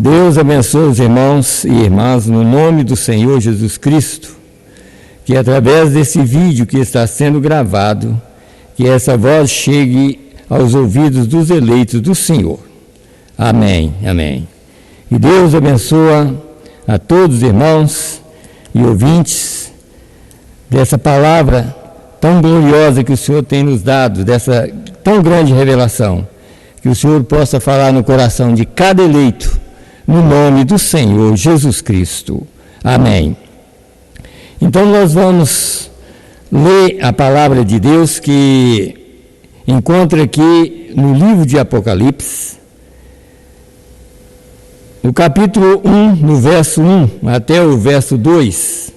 Deus abençoe os irmãos e irmãs no nome do Senhor Jesus Cristo, que através desse vídeo que está sendo gravado, que essa voz chegue aos ouvidos dos eleitos do Senhor. Amém, amém. E Deus abençoe a todos os irmãos e ouvintes dessa palavra tão gloriosa que o Senhor tem nos dado, dessa tão grande revelação, que o Senhor possa falar no coração de cada eleito, no nome do Senhor Jesus Cristo. Amém. Então nós vamos ler a palavra de Deus que encontra aqui no livro de Apocalipse, no capítulo 1, no verso 1 até o verso 2.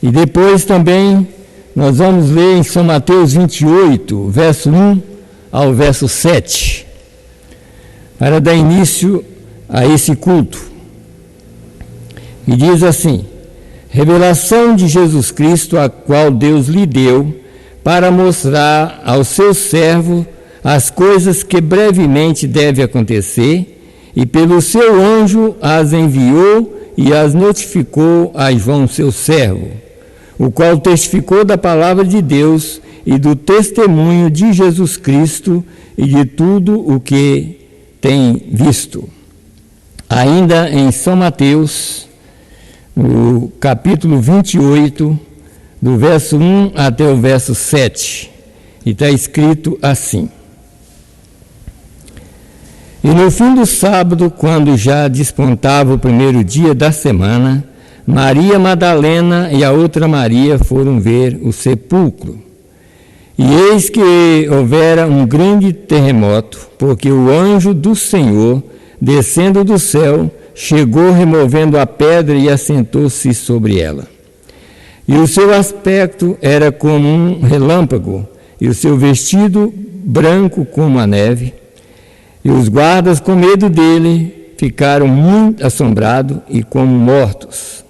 E depois também nós vamos ler em São Mateus 28, verso 1 ao verso 7, para dar início a esse culto. E diz assim: revelação de Jesus Cristo, a qual Deus lhe deu para mostrar ao seu servo as coisas que brevemente devem acontecer, e pelo seu anjo as enviou e as notificou a João seu servo, o qual testificou da palavra de Deus e do testemunho de Jesus Cristo e de tudo o que tem visto. Ainda em São Mateus, no capítulo 28, do verso 1 até o verso 7, e está escrito assim: e no fim do sábado, quando já despontava o primeiro dia da semana, Maria Madalena e a outra Maria foram ver o sepulcro. E eis que houvera um grande terremoto, porque o anjo do Senhor, descendo do céu, chegou removendo a pedra e assentou-se sobre ela. E o seu aspecto era como um relâmpago, e o seu vestido branco como a neve. E os guardas, com medo dele, ficaram muito assombrados e como mortos.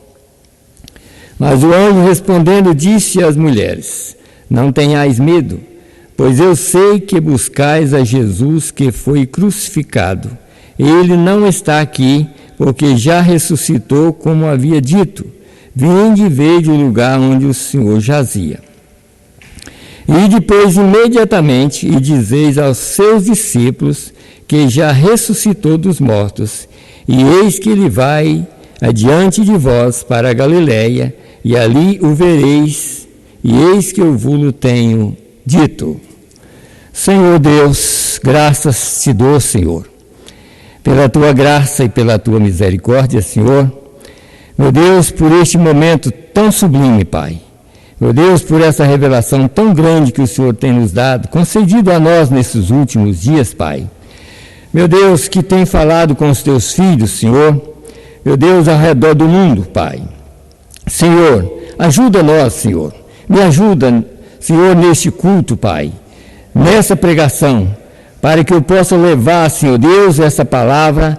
Mas o anjo, respondendo, disse às mulheres: não tenhais medo, pois eu sei que buscais a Jesus que foi crucificado. Ele não está aqui, porque já ressuscitou, como havia dito. Vinde e vede o lugar onde o Senhor jazia. E depois, imediatamente, e dizeis aos seus discípulos que já ressuscitou dos mortos, e eis que ele vai adiante de vós para a Galiléia, e ali o vereis, e eis que eu vos tenho dito. Senhor Deus, graças te dou, Senhor, pela tua graça e pela tua misericórdia, Senhor. Meu Deus, por este momento tão sublime, Pai. Meu Deus, por essa revelação tão grande que o Senhor tem nos dado, concedido a nós nesses últimos dias, Pai. Meu Deus, que tem falado com os teus filhos, Senhor. Meu Deus, ao redor do mundo, Pai. Senhor, ajuda nós, Senhor. Me ajuda, Senhor, neste culto, Pai, nessa pregação, para que eu possa levar, Senhor Deus, essa palavra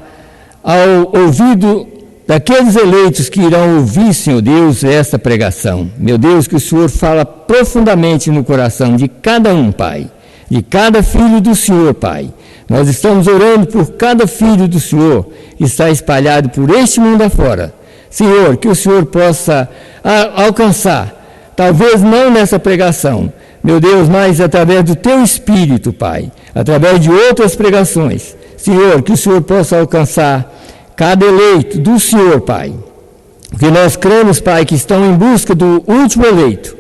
ao ouvido daqueles eleitos que irão ouvir, Senhor Deus, essa pregação. Meu Deus, que o Senhor fala profundamente no coração de cada um, Pai, de cada filho do Senhor, Pai. Nós estamos orando por cada filho do Senhor que está espalhado por este mundo afora. Senhor, que o Senhor possa alcançar, talvez não nessa pregação, meu Deus, mas através do Teu Espírito, Pai, através de outras pregações. Senhor, que o Senhor possa alcançar cada eleito do Senhor, Pai. Porque nós cremos, Pai, que estão em busca do último eleito.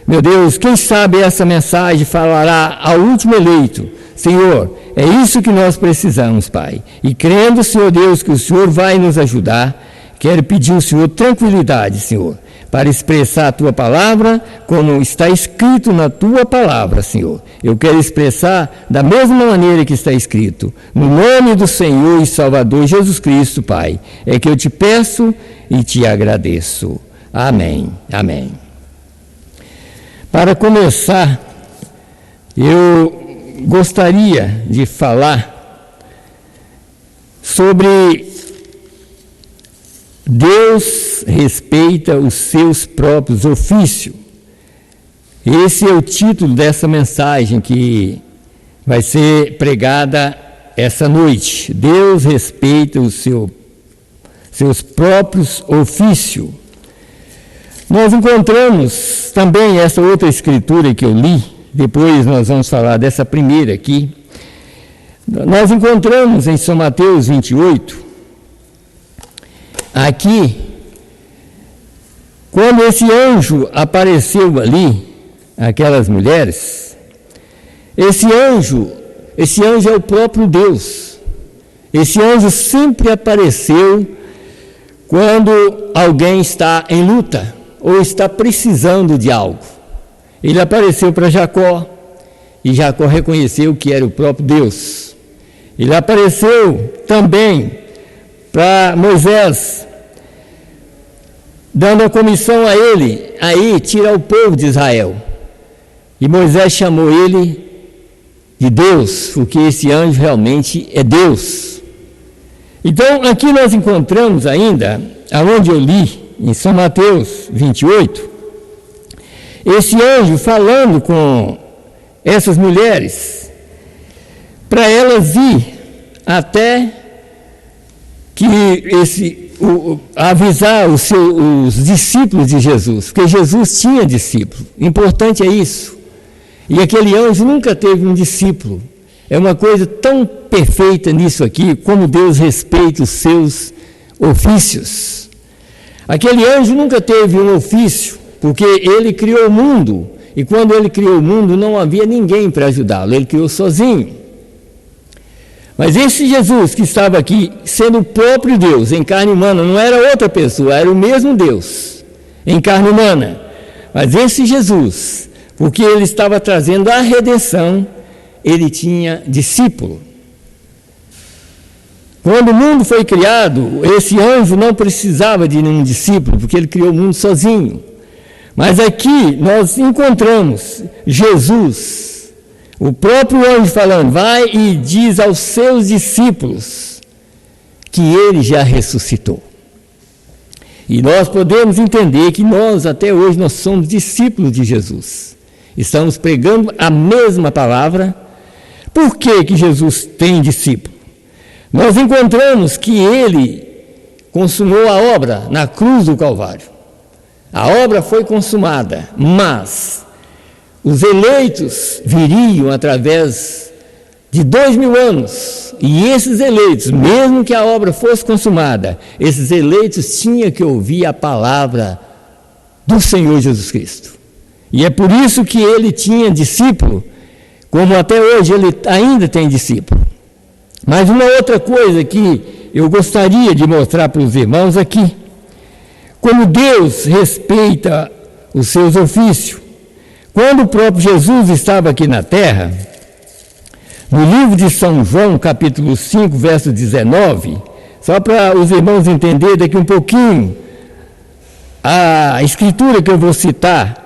Meu Deus, quem sabe essa mensagem falará ao último eleito. Senhor, é isso que nós precisamos, Pai. E crendo, Senhor Deus, que o Senhor vai nos ajudar, quero pedir ao Senhor tranquilidade, Senhor, para expressar a Tua palavra como está escrito na Tua palavra, Senhor. Eu quero expressar da mesma maneira que está escrito. No nome do Senhor e Salvador Jesus Cristo, Pai, é que eu te peço e te agradeço. Amém, amém. Para começar, eu gostaria de falar sobre Deus respeita os seus próprios ofícios. Esse é o título dessa mensagem que vai ser pregada essa noite. Deus respeita o seu seus próprios ofícios. Nós encontramos também essa outra escritura que eu li, depois nós vamos falar dessa primeira aqui. Nós encontramos em São Mateus 28, aqui, quando esse anjo apareceu ali, aquelas mulheres, esse anjo é o próprio Deus. Esse anjo sempre apareceu quando alguém está em luta ou está precisando de algo. Ele apareceu para Jacó e Jacó reconheceu que era o próprio Deus. Ele apareceu também para Moisés, dando a comissão a ele, aí tirar o povo de Israel. E Moisés chamou ele de Deus, porque esse anjo realmente é Deus. Então, aqui nós encontramos ainda, aonde eu li, em São Mateus 28, esse anjo falando com essas mulheres, para elas ir até que avisar os discípulos de Jesus, porque Jesus tinha discípulos, importante é isso. E aquele anjo nunca teve um discípulo. É uma coisa tão perfeita nisso aqui, como Deus respeita os seus ofícios. Aquele anjo nunca teve um ofício, porque ele criou o mundo, e quando ele criou o mundo não havia ninguém para ajudá-lo, ele criou sozinho. Mas esse Jesus que estava aqui, sendo o próprio Deus em carne humana, não era outra pessoa, era o mesmo Deus em carne humana. Mas esse Jesus, porque ele estava trazendo a redenção, ele tinha discípulo. Quando o mundo foi criado, esse anjo não precisava de nenhum discípulo, porque ele criou o mundo sozinho. Mas aqui nós encontramos Jesus, o próprio anjo falando, vai e diz aos seus discípulos que ele já ressuscitou. E nós podemos entender que nós, até hoje, nós somos discípulos de Jesus. Estamos pregando a mesma palavra. Por que Jesus tem discípulo? Nós encontramos que ele consumou a obra na cruz do Calvário. A obra foi consumada, mas os eleitos viriam através de 2000 anos. E esses eleitos, mesmo que a obra fosse consumada, esses eleitos tinham que ouvir a palavra do Senhor Jesus Cristo. E é por isso que ele tinha discípulo, como até hoje ele ainda tem discípulo. Mas uma outra coisa que eu gostaria de mostrar para os irmãos aqui, como Deus respeita os seus ofícios. Quando o próprio Jesus estava aqui na terra, no livro de São João, capítulo 5, verso 19, só para os irmãos entenderem daqui um pouquinho, a escritura que eu vou citar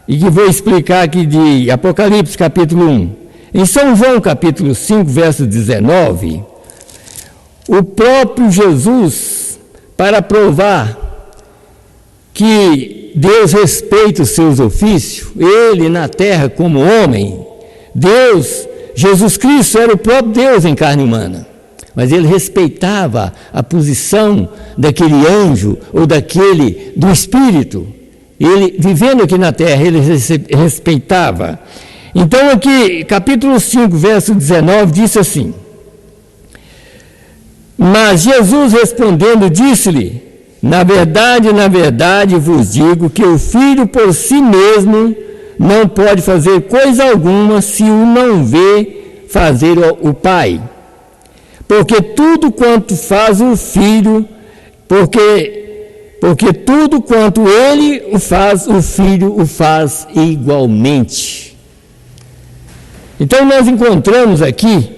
e que vou explicar aqui de Apocalipse, capítulo 1. Em São João, capítulo 5, verso 19, o próprio Jesus, para provar que Deus respeita os seus ofícios, ele na terra como homem, Jesus Cristo era o próprio Deus em carne humana, mas ele respeitava a posição daquele anjo ou do Espírito. Ele, vivendo aqui na terra, ele respeitava. Então aqui, capítulo 5, verso 19, disse assim: mas Jesus respondendo, disse-lhe, na verdade vos digo que o Filho por si mesmo não pode fazer coisa alguma se o não vê fazer o Pai. Porque tudo quanto faz o Filho, porque tudo quanto ele o faz, o Filho o faz igualmente. Então nós encontramos aqui,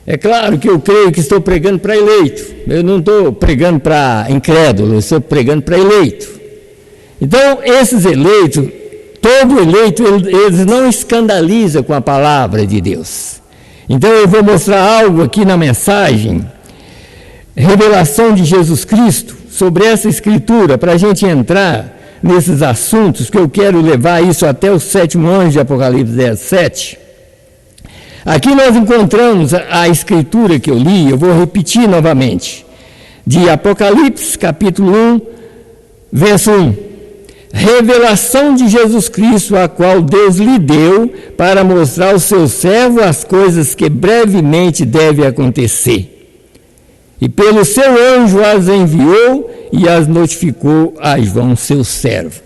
é claro que eu creio que estou pregando para eleito, eu não estou pregando para incrédulo, eu estou pregando para eleito. Então esses eleitos, todo eleito, eles não escandalizam com a palavra de Deus. Então eu vou mostrar algo aqui na mensagem, revelação de Jesus Cristo, sobre essa escritura, para a gente entrar nesses assuntos, que eu quero levar isso até o 7º anjo de Apocalipse 17. Aqui nós encontramos a escritura que eu li, eu vou repetir novamente. de Apocalipse, capítulo 1, verso 1. Revelação de Jesus Cristo, a qual Deus lhe deu para mostrar ao seu servo as coisas que brevemente devem acontecer. E pelo seu anjo as enviou e as notificou a João, seu servo.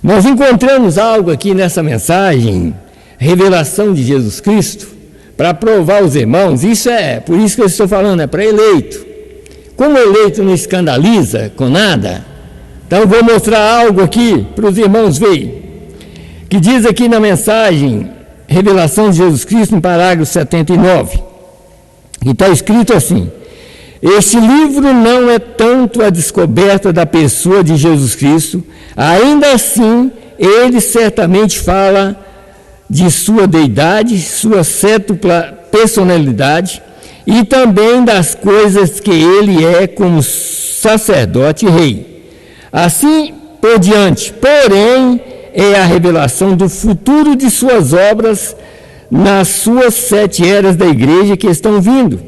Nós encontramos algo aqui nessa mensagem, revelação de Jesus Cristo, para provar aos irmãos, por isso que eu estou falando, é para eleito. Como eleito não escandaliza com nada, então eu vou mostrar algo aqui para os irmãos verem, que diz aqui na mensagem, revelação de Jesus Cristo, no parágrafo 79, que está escrito assim: este livro não é tanto a descoberta da pessoa de Jesus Cristo, ainda assim, ele certamente fala de sua deidade, sua cétupla personalidade e também das coisas que ele é como sacerdote e rei. Assim por diante, porém, é a revelação do futuro de suas obras nas suas 7 eras da igreja que estão vindo.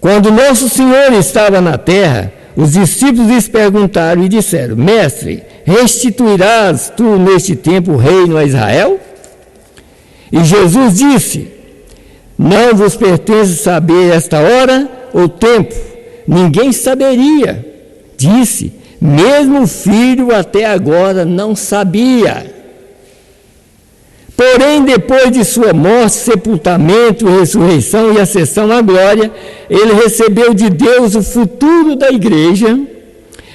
Quando nosso Senhor estava na terra, os discípulos lhes perguntaram e disseram: Mestre, restituirás tu neste tempo o reino a Israel? E Jesus disse: não vos pertence saber esta hora ou tempo, ninguém saberia. Disse: mesmo o Filho até agora não sabia. Porém, depois de sua morte, sepultamento, ressurreição e ascensão à glória, ele recebeu de Deus o futuro da igreja,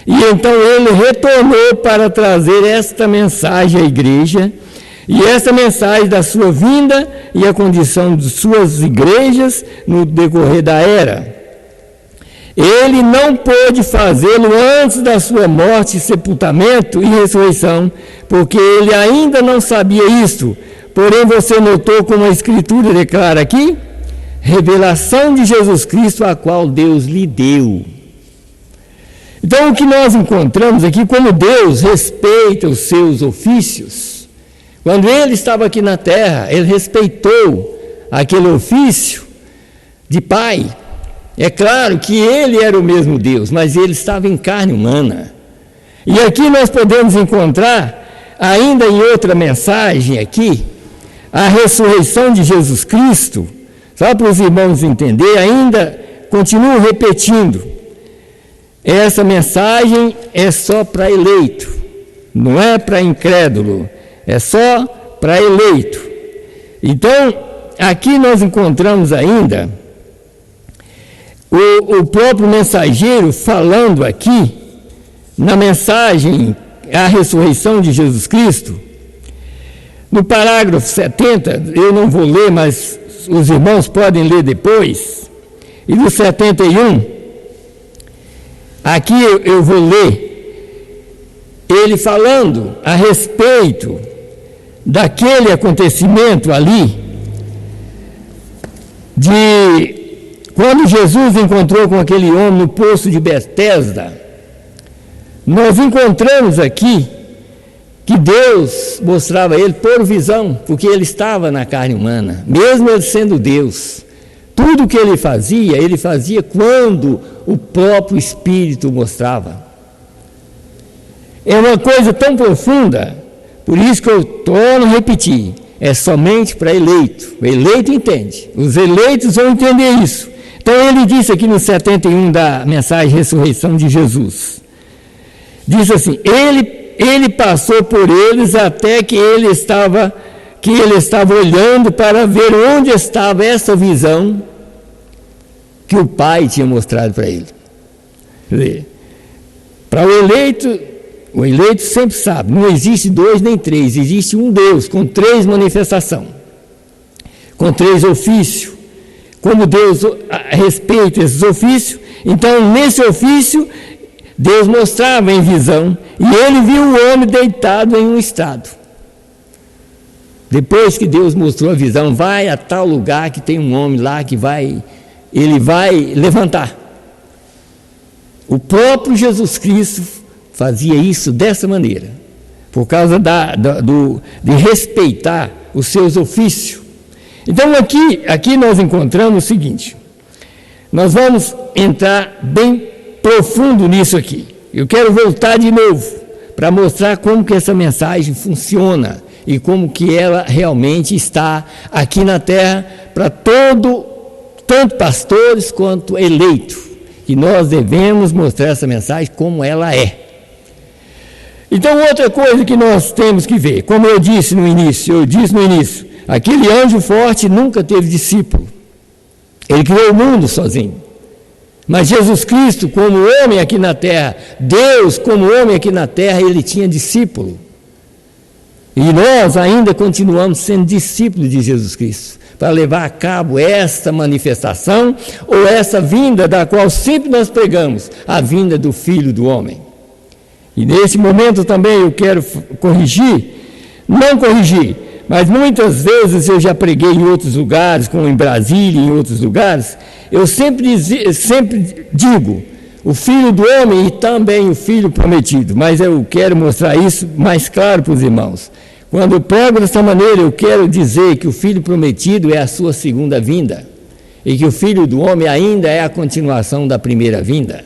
e então ele retornou para trazer esta mensagem à igreja, e essa mensagem da sua vinda e a condição de suas igrejas no decorrer da era. Ele não pôde fazê-lo antes da sua morte, sepultamento e ressurreição, porque ele ainda não sabia isto. Porém, você notou como a Escritura declara aqui? Revelação de Jesus Cristo, a qual Deus lhe deu. Então, o que nós encontramos aqui, como Deus respeita os seus ofícios. Quando ele estava aqui na terra, ele respeitou aquele ofício de pai. É claro que ele era o mesmo Deus, mas ele estava em carne humana. E aqui nós podemos encontrar, ainda em outra mensagem aqui, a ressurreição de Jesus Cristo, só para os irmãos entenderem, ainda continuo repetindo, essa mensagem é só para eleito, não é para incrédulo, é só para eleito. Então, aqui nós encontramos ainda o próprio mensageiro falando aqui, na mensagem, a ressurreição de Jesus Cristo. No parágrafo 70, eu não vou ler, mas os irmãos podem ler depois, e no 71, aqui eu vou ler, ele falando a respeito daquele acontecimento ali, de quando Jesus encontrou com aquele homem no poço de Betesda. Nós encontramos aqui que Deus mostrava a ele por visão, porque ele estava na carne humana, mesmo ele sendo Deus. Tudo que ele fazia quando o próprio Espírito mostrava. É uma coisa tão profunda, por isso que eu torno a repetir, é somente para eleito. O eleito entende, os eleitos vão entender isso. Então ele disse aqui no 71 da mensagem Ressurreição de Jesus, diz assim: ele passou por eles até que ele estava olhando para ver onde estava essa visão que o Pai tinha mostrado para ele. Quer dizer, para o eleito sempre sabe, não existe 2 nem 3, existe um Deus com 3 manifestações, com 3 ofícios. Como Deus respeita esses ofícios, então nesse ofício Deus mostrava em visão, e ele viu o homem deitado em um estrado. Depois que Deus mostrou a visão, vai a tal lugar que tem um homem lá que ele vai levantar. O próprio Jesus Cristo fazia isso dessa maneira, por causa de respeitar os seus ofícios. Então aqui nós encontramos o seguinte: Nós vamos entrar bem profundo nisso aqui. Eu quero voltar de novo para mostrar como que essa mensagem funciona e como que ela realmente está aqui na terra para tanto pastores quanto eleitos, que nós devemos mostrar essa mensagem como ela é. Então, outra coisa que nós temos que ver, como eu disse no início, aquele anjo forte nunca teve discípulo. Ele criou o mundo sozinho. Mas Jesus Cristo, como homem aqui na terra, Deus como homem aqui na terra, ele tinha discípulo. E nós ainda continuamos sendo discípulos de Jesus Cristo, para levar a cabo esta manifestação, ou essa vinda da qual sempre nós pregamos, a vinda do Filho do Homem. E nesse momento também eu quero não corrigir, mas muitas vezes eu já preguei em outros lugares, como em Brasília e em outros lugares, eu sempre digo, o Filho do Homem e também o Filho prometido, mas eu quero mostrar isso mais claro para os irmãos. Quando eu prego dessa maneira, eu quero dizer que o Filho prometido é a sua segunda vinda, e que o Filho do Homem ainda é a continuação da primeira vinda.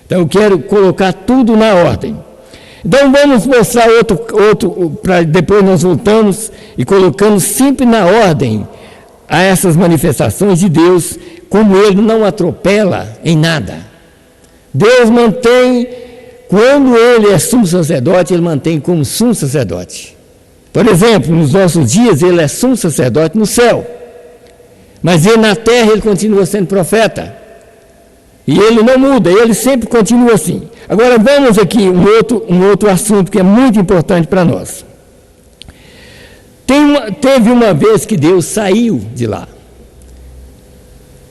Então eu quero colocar tudo na ordem. Então vamos mostrar outro para depois nós voltamos e colocamos sempre na ordem a essas manifestações de Deus, como Ele não atropela em nada. Deus mantém, quando Ele é sumo sacerdote, Ele mantém como sumo sacerdote. Por exemplo, nos nossos dias Ele é sumo sacerdote no céu, mas Ele na terra Ele continua sendo profeta. E ele não muda, ele sempre continua assim. Agora vamos aqui um outro assunto que é muito importante para nós. Teve uma vez que Deus saiu de lá,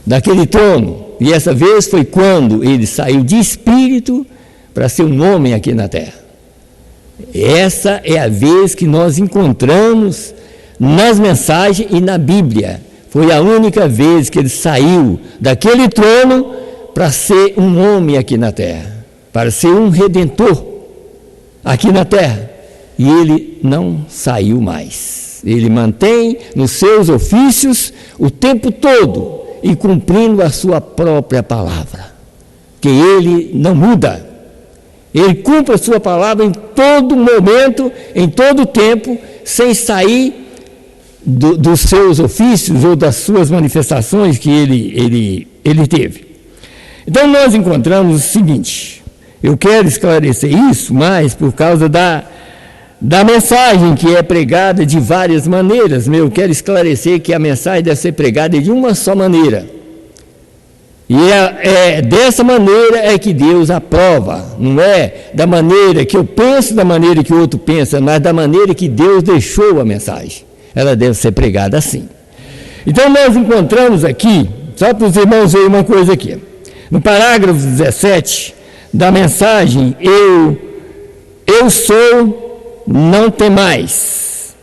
daquele trono, e essa vez foi quando ele saiu de espírito para ser um homem aqui na terra. Essa é a vez que nós encontramos nas mensagens e na Bíblia. Foi a única vez que ele saiu daquele trono para ser um homem aqui na terra, para ser um redentor aqui na terra. E ele não saiu mais. Ele mantém nos seus ofícios o tempo todo e cumprindo a sua própria palavra, que ele não muda. Ele cumpre a sua palavra em todo momento, em todo tempo, sem sair dos seus ofícios ou das suas manifestações que ele teve. Então nós encontramos o seguinte, eu quero esclarecer isso mais por causa da mensagem que é pregada de várias maneiras. Eu quero esclarecer que a mensagem deve ser pregada de uma só maneira. E dessa maneira é que Deus aprova, não é da maneira que eu penso, da maneira que o outro pensa, mas da maneira que Deus deixou a mensagem. Ela deve ser pregada assim. Então nós encontramos aqui, só para os irmãos verem uma coisa aqui, no parágrafo 17 da mensagem, eu sou, não temais,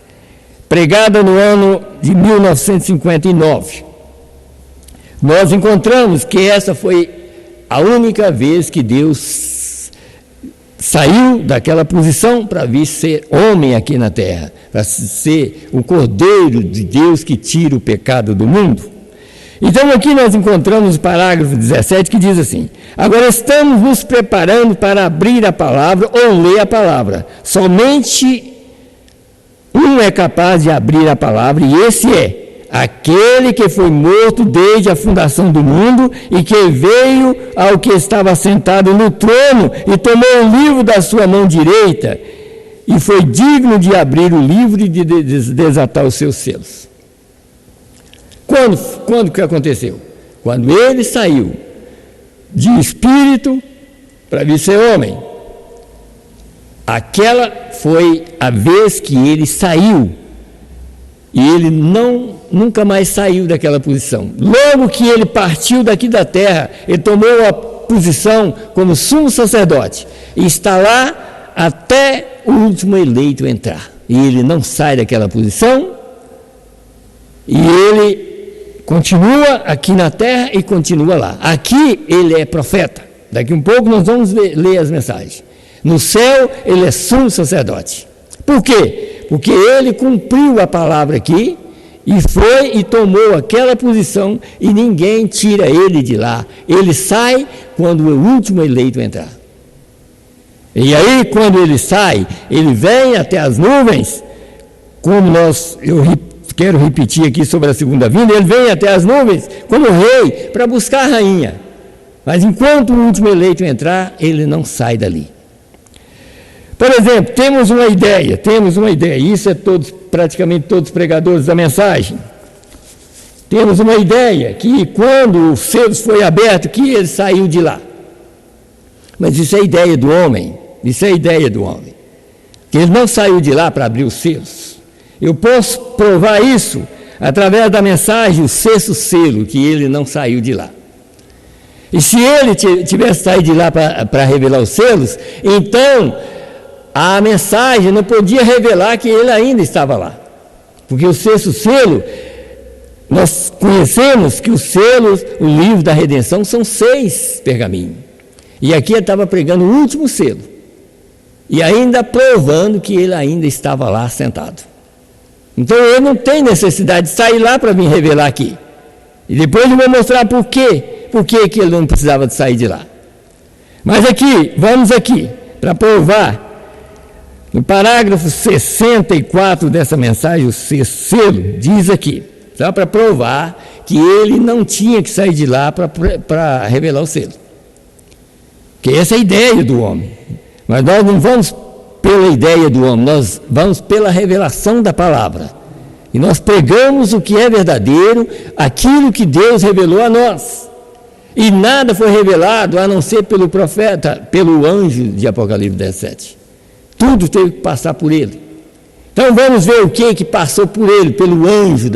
pregada no ano de 1959. Nós encontramos que essa foi a única vez que Deus saiu daquela posição para vir ser homem aqui na terra, para ser o Cordeiro de Deus que tira o pecado do mundo. Então aqui nós encontramos o parágrafo 17 que diz assim: agora estamos nos preparando para abrir a palavra ou ler a palavra. Somente um é capaz de abrir a palavra, e esse é aquele que foi morto desde a fundação do mundo e que veio ao que estava sentado no trono e tomou o livro da sua mão direita e foi digno de abrir o livro e de desatar os seus selos. Quando que aconteceu? Quando ele saiu de espírito para vir ser homem. Aquela foi a vez que ele saiu. E ele nunca mais saiu daquela posição. Logo que ele partiu daqui da terra, ele tomou a posição como sumo sacerdote. E está lá até o último eleito entrar. E ele não sai daquela posição. E ele continua aqui na terra e continua lá. Aqui ele é profeta. Daqui um pouco nós vamos ler as mensagens. No céu ele é sumo sacerdote. Por quê? Porque ele cumpriu a palavra aqui E foi e tomou aquela posição e ninguém tira ele de lá. Ele sai quando o último eleito entrar. E aí, quando ele sai, ele vem até as nuvens, como eu quero repetir aqui sobre a segunda vinda, ele vem até as nuvens como rei para buscar a rainha. Mas enquanto o último eleito entrar, ele não sai dali. Por exemplo, temos uma ideia, isso é praticamente todos os pregadores da mensagem. Temos uma ideia que quando o selo foi aberto, que ele saiu de lá. Mas isso é ideia do homem, que ele não saiu de lá para abrir os selos. Eu posso provar isso através da mensagem, o sexto selo, que ele não saiu de lá. E se ele tivesse saído de lá para revelar os selos, então a mensagem não podia revelar que ele ainda estava lá. Porque o sexto selo, nós conhecemos que os selos, o livro da redenção, são 6 pergaminhos. E aqui ele estava pregando o último selo. E ainda provando que ele ainda estava lá sentado. Então ele não tem necessidade de sair lá para vir revelar aqui. E depois eu vou mostrar por quê. Por que ele não precisava de sair de lá. Mas aqui, vamos aqui, para provar. No parágrafo 64 dessa mensagem, o selo, diz aqui, só para provar que ele não tinha que sair de lá para revelar o selo. Que essa é a ideia do homem. Mas nós não vamos pela ideia do homem, nós vamos pela revelação da palavra. E nós pregamos o que é verdadeiro, aquilo que Deus revelou a nós. E nada foi revelado a não ser pelo profeta, pelo anjo de Apocalipse 17. Tudo teve que passar por ele. Então vamos ver o que passou por ele, pelo anjo,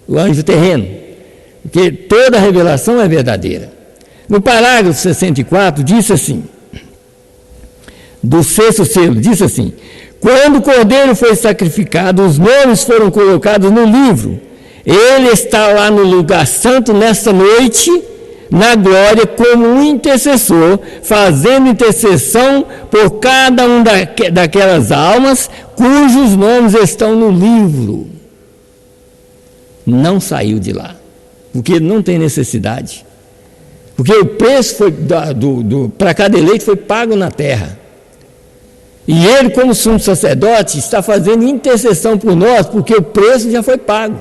o anjo terreno. Porque toda a revelação é verdadeira. No parágrafo 64, disse assim, do sexto selo, disse assim: quando o cordeiro foi sacrificado, os nomes foram colocados no livro. Ele está lá no lugar santo nesta noite, na glória, como um intercessor, fazendo intercessão por cada um daquelas almas cujos nomes estão no livro. Não saiu de lá, porque não tem necessidade. Porque o preço para cada eleito foi pago na terra. E ele, como sumo sacerdote, está fazendo intercessão por nós, porque o preço já foi pago.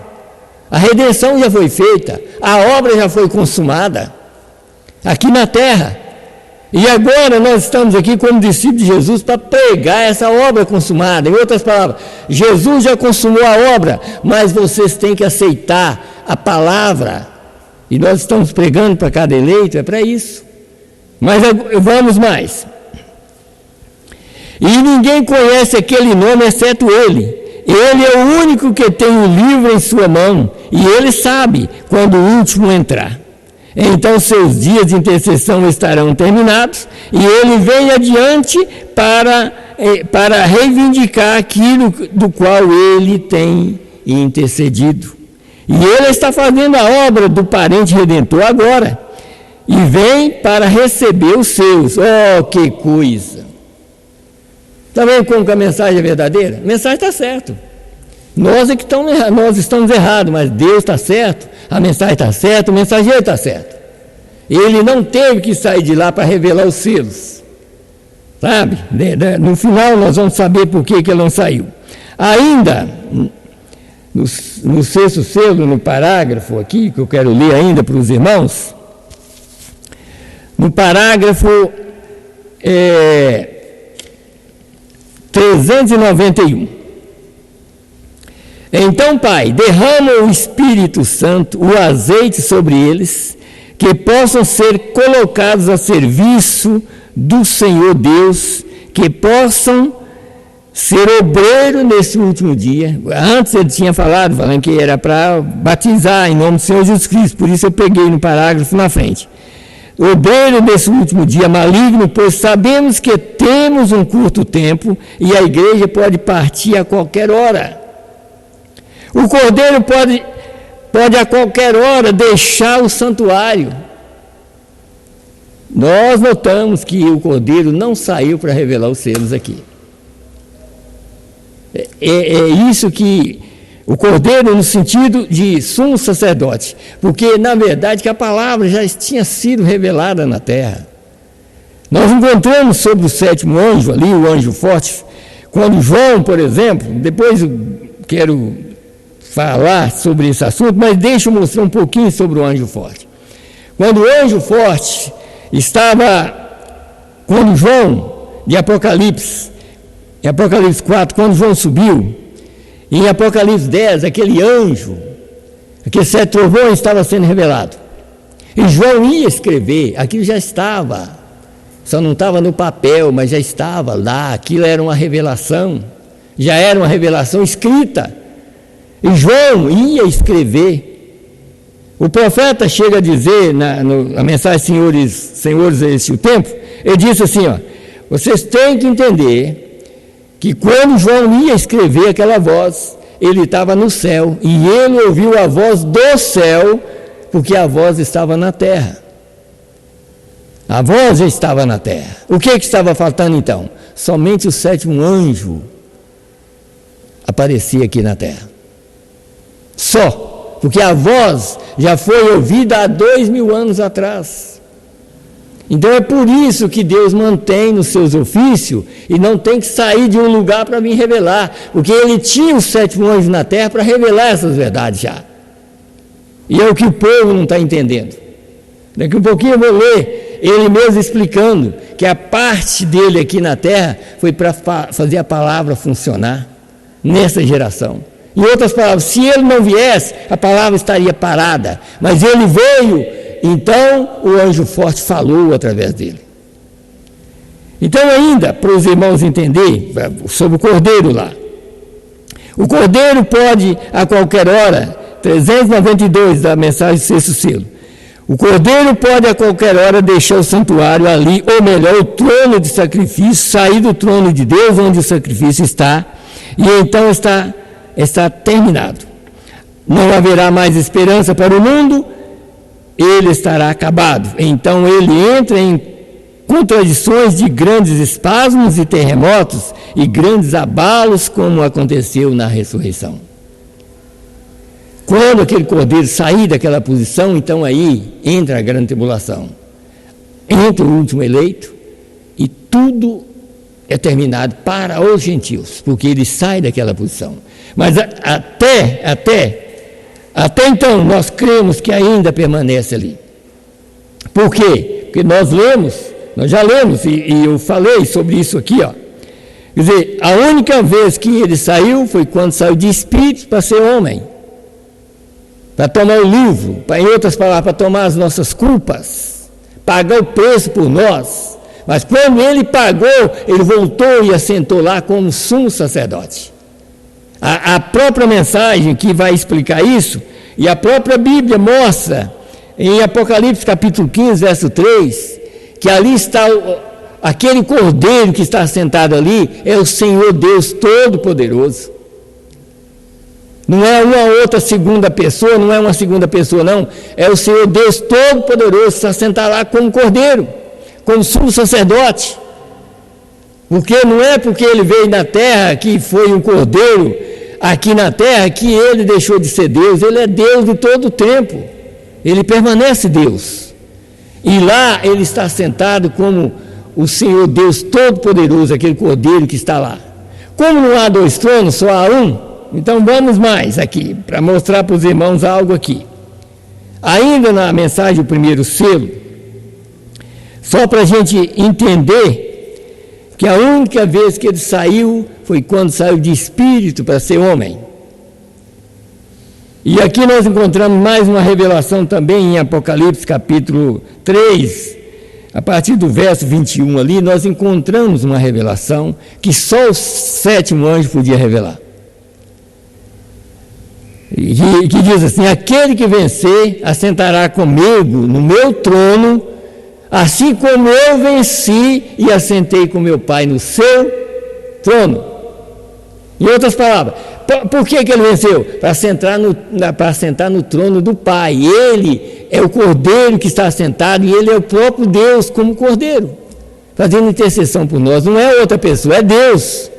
A redenção já foi feita, a obra já foi consumada, aqui na terra. E agora nós estamos aqui como discípulos de Jesus para pregar essa obra consumada. Em outras palavras, Jesus já consumou a obra, mas vocês têm que aceitar a palavra. E nós estamos pregando para cada eleito, é para isso. Mas vamos mais. E ninguém conhece aquele nome exceto ele. Ele é o único que tem o livro em sua mão, e ele sabe quando o último entrar. Então seus dias de intercessão estarão terminados, e ele vem adiante para reivindicar aquilo do qual ele tem intercedido. E ele está fazendo a obra do parente redentor agora, e vem para receber os seus. Oh, que coisa! Está vendo como que a mensagem é verdadeira? A mensagem está certa. Nós é que nós estamos errados, mas Deus está certo, a mensagem está certa, o mensageiro está certo. Ele não teve que sair de lá para revelar os selos. Sabe? No final nós vamos saber por que ele não saiu. Ainda, no sexto selo, no parágrafo aqui, que eu quero ler ainda para os irmãos, no parágrafo 391. Então, Pai, derrama o Espírito Santo, o azeite sobre eles, que possam ser colocados a serviço do Senhor Deus, que possam ser obreiro nesse último dia. Antes ele tinha falando que era para batizar em nome do Senhor Jesus Cristo, por isso eu peguei no parágrafo na frente. Obreiro nesse último dia maligno, pois sabemos que temos um curto tempo e a igreja pode partir a qualquer hora. O cordeiro pode a qualquer hora deixar o santuário. Nós notamos que o cordeiro não saiu para revelar os selos aqui. É isso que O cordeiro no sentido de sumo sacerdote, porque na verdade que a palavra já tinha sido revelada na terra. Nós encontramos sobre o sétimo anjo ali, o anjo forte, quando João, por exemplo, depois eu quero falar sobre esse assunto, mas deixa eu mostrar um pouquinho sobre o anjo forte. Quando o anjo forte estava, quando João, de Apocalipse, em Apocalipse 4, quando João subiu, e em Apocalipse 10, aquele anjo, aquele sete trovões estava sendo revelado. E João ia escrever, aquilo já estava, só não estava no papel, mas já estava lá, aquilo era uma revelação, já era uma revelação escrita. E João ia escrever. O profeta chega a dizer, na mensagem Senhores, este o tempo, ele disse assim, ó, vocês têm que entender que quando João ia escrever aquela voz, ele estava no céu, e ele ouviu a voz do céu, porque a voz estava na terra. A voz já estava na terra. O que estava faltando então? Somente o sétimo anjo aparecia aqui na terra. Só, porque a voz já foi ouvida há 2000 anos atrás. Então é por isso que Deus mantém nos seus ofícios e não tem que sair de um lugar para vir revelar, porque ele tinha o sétimo anjo na terra para revelar essas verdades já. E é o que o povo não está entendendo. Daqui a pouquinho eu vou ler ele mesmo explicando que a parte dele aqui na terra foi para fazer a palavra funcionar nessa geração. Em outras palavras, se ele não viesse, a palavra estaria parada, mas ele veio, então o anjo forte falou através dele. Então ainda, para os irmãos entenderem, sobre o cordeiro lá, o cordeiro pode a qualquer hora, 392 da mensagem do sexto selo, o cordeiro pode a qualquer hora deixar o santuário ali, ou melhor, o trono de sacrifício, sair do trono de Deus onde o sacrifício está, e então está terminado. Não haverá mais esperança para o mundo, ele estará acabado. Então ele entra em contradições de grandes espasmos e terremotos e grandes abalos, como aconteceu na ressurreição. Quando aquele cordeiro sair daquela posição, então aí entra a grande tribulação. Entra o último eleito e tudo é terminado para os gentios, porque ele sai daquela posição. Mas até então nós cremos que ainda permanece ali. Por quê? Porque nós já lemos, e eu falei sobre isso aqui, ó. Quer dizer, a única vez que ele saiu foi quando saiu de espírito para ser homem, para tomar o livro, em outras palavras, para tomar as nossas culpas, pagar o preço por nós. Mas quando ele pagou, ele voltou e assentou lá como sumo sacerdote. A própria mensagem que vai explicar isso, e a própria Bíblia mostra, em Apocalipse capítulo 15, verso 3, que ali está aquele cordeiro que está sentado ali, é o Senhor Deus Todo-Poderoso. Não é uma outra segunda pessoa, não é uma segunda pessoa, não. É o Senhor Deus Todo-Poderoso que está sentado lá como cordeiro, como sumo sacerdote. Porque não é porque ele veio na terra que foi um cordeiro aqui na terra que ele deixou de ser Deus. Ele é Deus de todo o tempo. Ele permanece Deus. E lá ele está sentado como o Senhor Deus Todo-Poderoso, aquele cordeiro que está lá. Como não há dois tronos, só há um. Então vamos mais aqui, para mostrar para os irmãos algo aqui. Ainda na mensagem do primeiro selo, só para a gente entender que a única vez que ele saiu foi quando saiu de espírito para ser homem. E aqui nós encontramos mais uma revelação também em Apocalipse capítulo 3, a partir do verso 21 ali, nós encontramos uma revelação que só o sétimo anjo podia revelar. Que diz assim: aquele que vencer assentará comigo no meu trono, assim como eu venci e assentei com meu Pai no seu trono. Em outras palavras, por que ele venceu? Para assentar no trono do Pai. Ele é o cordeiro que está assentado e ele é o próprio Deus como cordeiro, fazendo intercessão por nós. Não é outra pessoa, é Deus.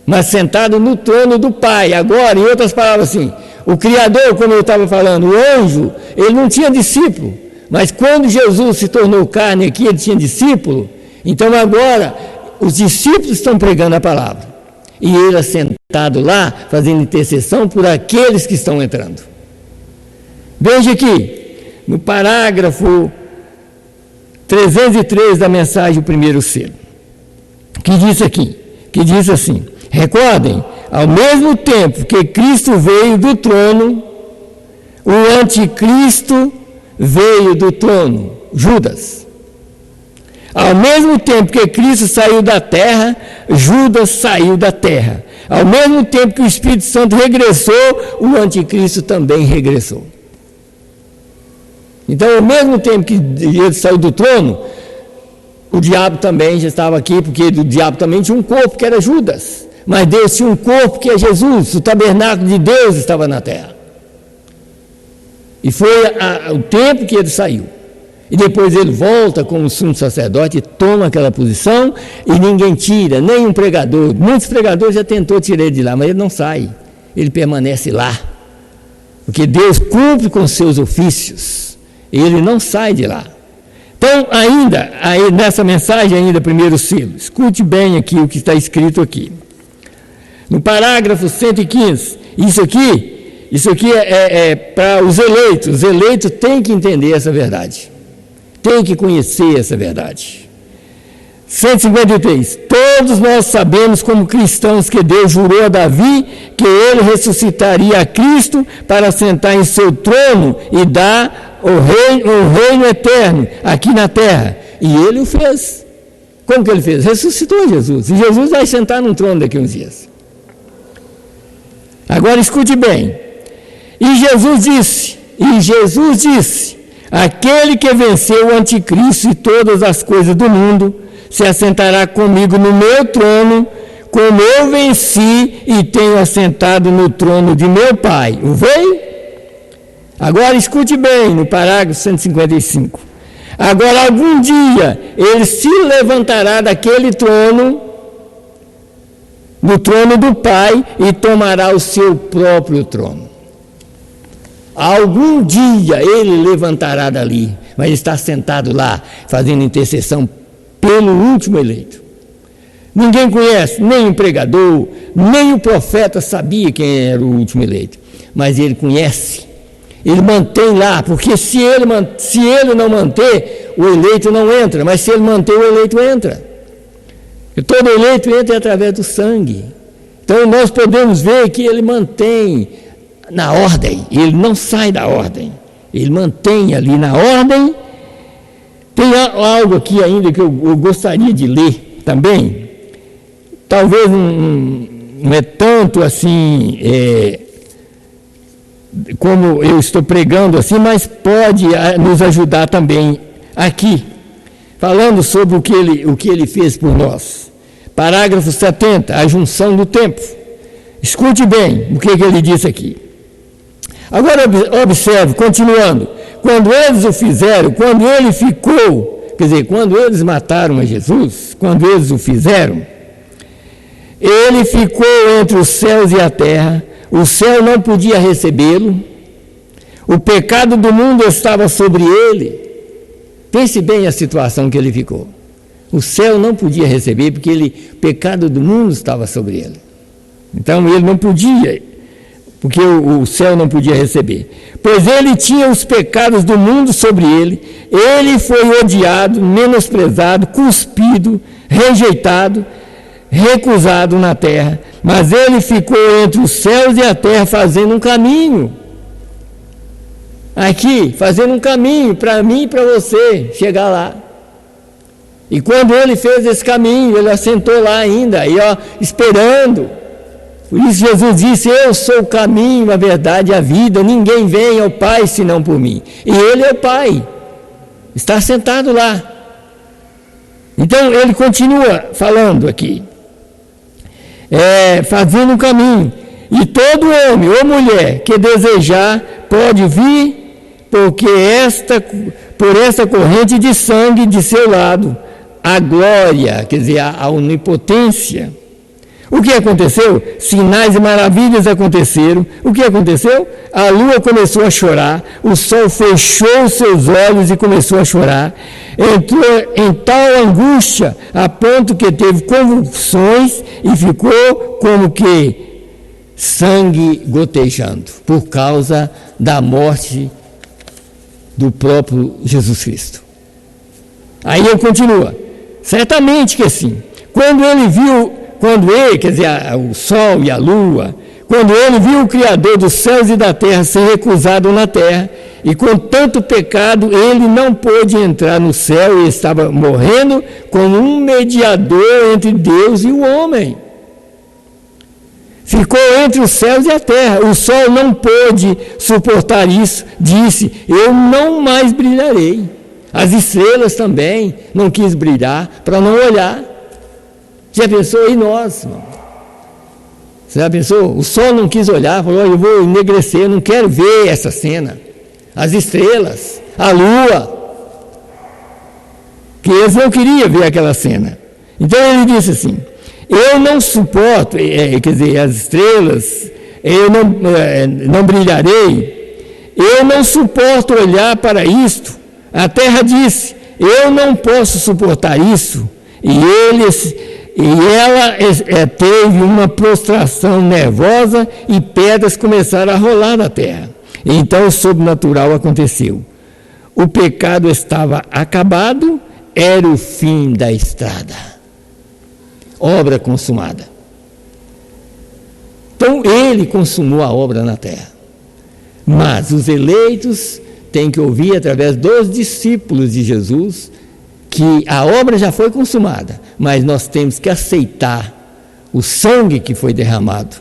mas sentado no trono do Pai. Agora, em outras palavras assim, o Criador, como eu estava falando, o anjo, ele não tinha discípulo, mas quando Jesus se tornou carne aqui, ele tinha discípulo. Então agora, os discípulos estão pregando a palavra, e ele assentado lá, fazendo intercessão por aqueles que estão entrando. Veja aqui, no parágrafo 303 da mensagem, o primeiro selo, que diz assim: recordem, ao mesmo tempo que Cristo veio do trono, o anticristo veio do trono, Judas. Ao mesmo tempo que Cristo saiu da terra, Judas saiu da terra. Ao mesmo tempo que o Espírito Santo regressou, o anticristo também regressou. Então, ao mesmo tempo que ele saiu do trono, o diabo também já estava aqui, porque o diabo também tinha um corpo que era Judas. Mas Deus tinha um corpo que é Jesus, o tabernáculo de Deus estava na terra. E foi o tempo que ele saiu. E depois ele volta como sumo sacerdote e toma aquela posição e ninguém tira, nem um pregador. Muitos pregadores já tentou tirar ele de lá, mas ele não sai. Ele permanece lá. Porque Deus cumpre com seus ofícios. E ele não sai de lá. Então, ainda, aí, nessa mensagem, ainda, primeiro selo, escute bem aqui o que está escrito aqui. No parágrafo 115, isso aqui é para os eleitos têm que entender essa verdade, têm que conhecer essa verdade. 153, todos nós sabemos como cristãos que Deus jurou a Davi que ele ressuscitaria a Cristo para sentar em seu trono e dar o reino eterno aqui na terra. E ele o fez. Como que ele fez? Ressuscitou Jesus. E Jesus vai sentar num trono daqui a uns dias. Agora escute bem. E Jesus disse, aquele que venceu o anticristo e todas as coisas do mundo, se assentará comigo no meu trono, como eu venci e tenho assentado no trono de meu Pai. O veio? Agora escute bem, no parágrafo 155. Agora, algum dia, ele se levantará daquele trono, no trono do Pai, e tomará o seu próprio trono. Algum dia ele levantará dali, mas está sentado lá, fazendo intercessão pelo último eleito. Ninguém conhece, nem o pregador, nem o profeta sabia quem era o último eleito, mas ele conhece, ele mantém lá, porque se ele não manter, o eleito não entra, mas se ele manter, o eleito entra. E todo eleito entra através do sangue. Então nós podemos ver que ele mantém na ordem, ele não sai da ordem, ele mantém ali na ordem. Tem algo aqui ainda que eu gostaria de ler também, talvez não é tanto assim, como eu estou pregando assim, mas pode nos ajudar também aqui, falando sobre o que ele fez por nós. Parágrafo 70, a junção do tempo. Escute bem o que ele disse aqui. Agora observe, continuando, quando eles o fizeram, quando ele ficou, quer dizer, quando eles mataram a Jesus, quando eles o fizeram, ele ficou entre os céus e a terra, o céu não podia recebê-lo, o pecado do mundo estava sobre ele. Pense bem a situação que ele ficou. O céu não podia receber, porque o pecado do mundo estava sobre ele. Então ele não podia, porque o céu não podia receber. Pois ele tinha os pecados do mundo sobre ele, ele foi odiado, menosprezado, cuspido, rejeitado, recusado na terra, mas ele ficou entre os céus e a terra fazendo um caminho. Aqui, fazendo um caminho para mim e para você chegar lá. E quando ele fez esse caminho, ele assentou lá ainda, aí, esperando. Por isso Jesus disse, eu sou o caminho, a verdade e a vida, ninguém vem ao Pai senão por mim. E ele é o Pai, está sentado lá. Então ele continua falando aqui, fazendo um caminho. E todo homem ou mulher que desejar pode vir, porque por esta corrente de sangue de seu lado, a glória, quer dizer, a onipotência, O que aconteceu? Sinais e maravilhas aconteceram. O que aconteceu? A lua começou a chorar, o sol fechou seus olhos e começou a chorar. Entrou em tal angústia, a ponto que teve convulsões e ficou como que sangue gotejando, por causa da morte do próprio Jesus Cristo. Aí ele continua, certamente que sim. Quando ele, quer dizer, o sol e a lua, quando ele viu o Criador dos céus e da terra ser recusado na terra, e com tanto pecado ele não pôde entrar no céu e estava morrendo como um mediador entre Deus e o homem. Ficou entre os céus e a terra. O sol não pôde suportar isso. Disse, eu não mais brilharei. As estrelas também não quis brilhar para não olhar. Já pensou? E nós, irmão? Você já pensou? O sol não quis olhar, falou, eu vou enegrecer, eu não quero ver essa cena. As estrelas, a lua, que eles não queriam ver aquela cena. Então ele disse assim, eu não suporto, quer dizer, as estrelas, eu não brilharei, eu não suporto olhar para isto. A terra disse, eu não posso suportar isso. E ela teve uma prostração nervosa e pedras começaram a rolar na terra. Então o sobrenatural aconteceu. O pecado estava acabado, era o fim da estrada. Obra consumada. Então ele consumou a obra na terra. Mas os eleitos têm que ouvir através dos discípulos de Jesus que a obra já foi consumada, mas nós temos que aceitar o sangue que foi derramado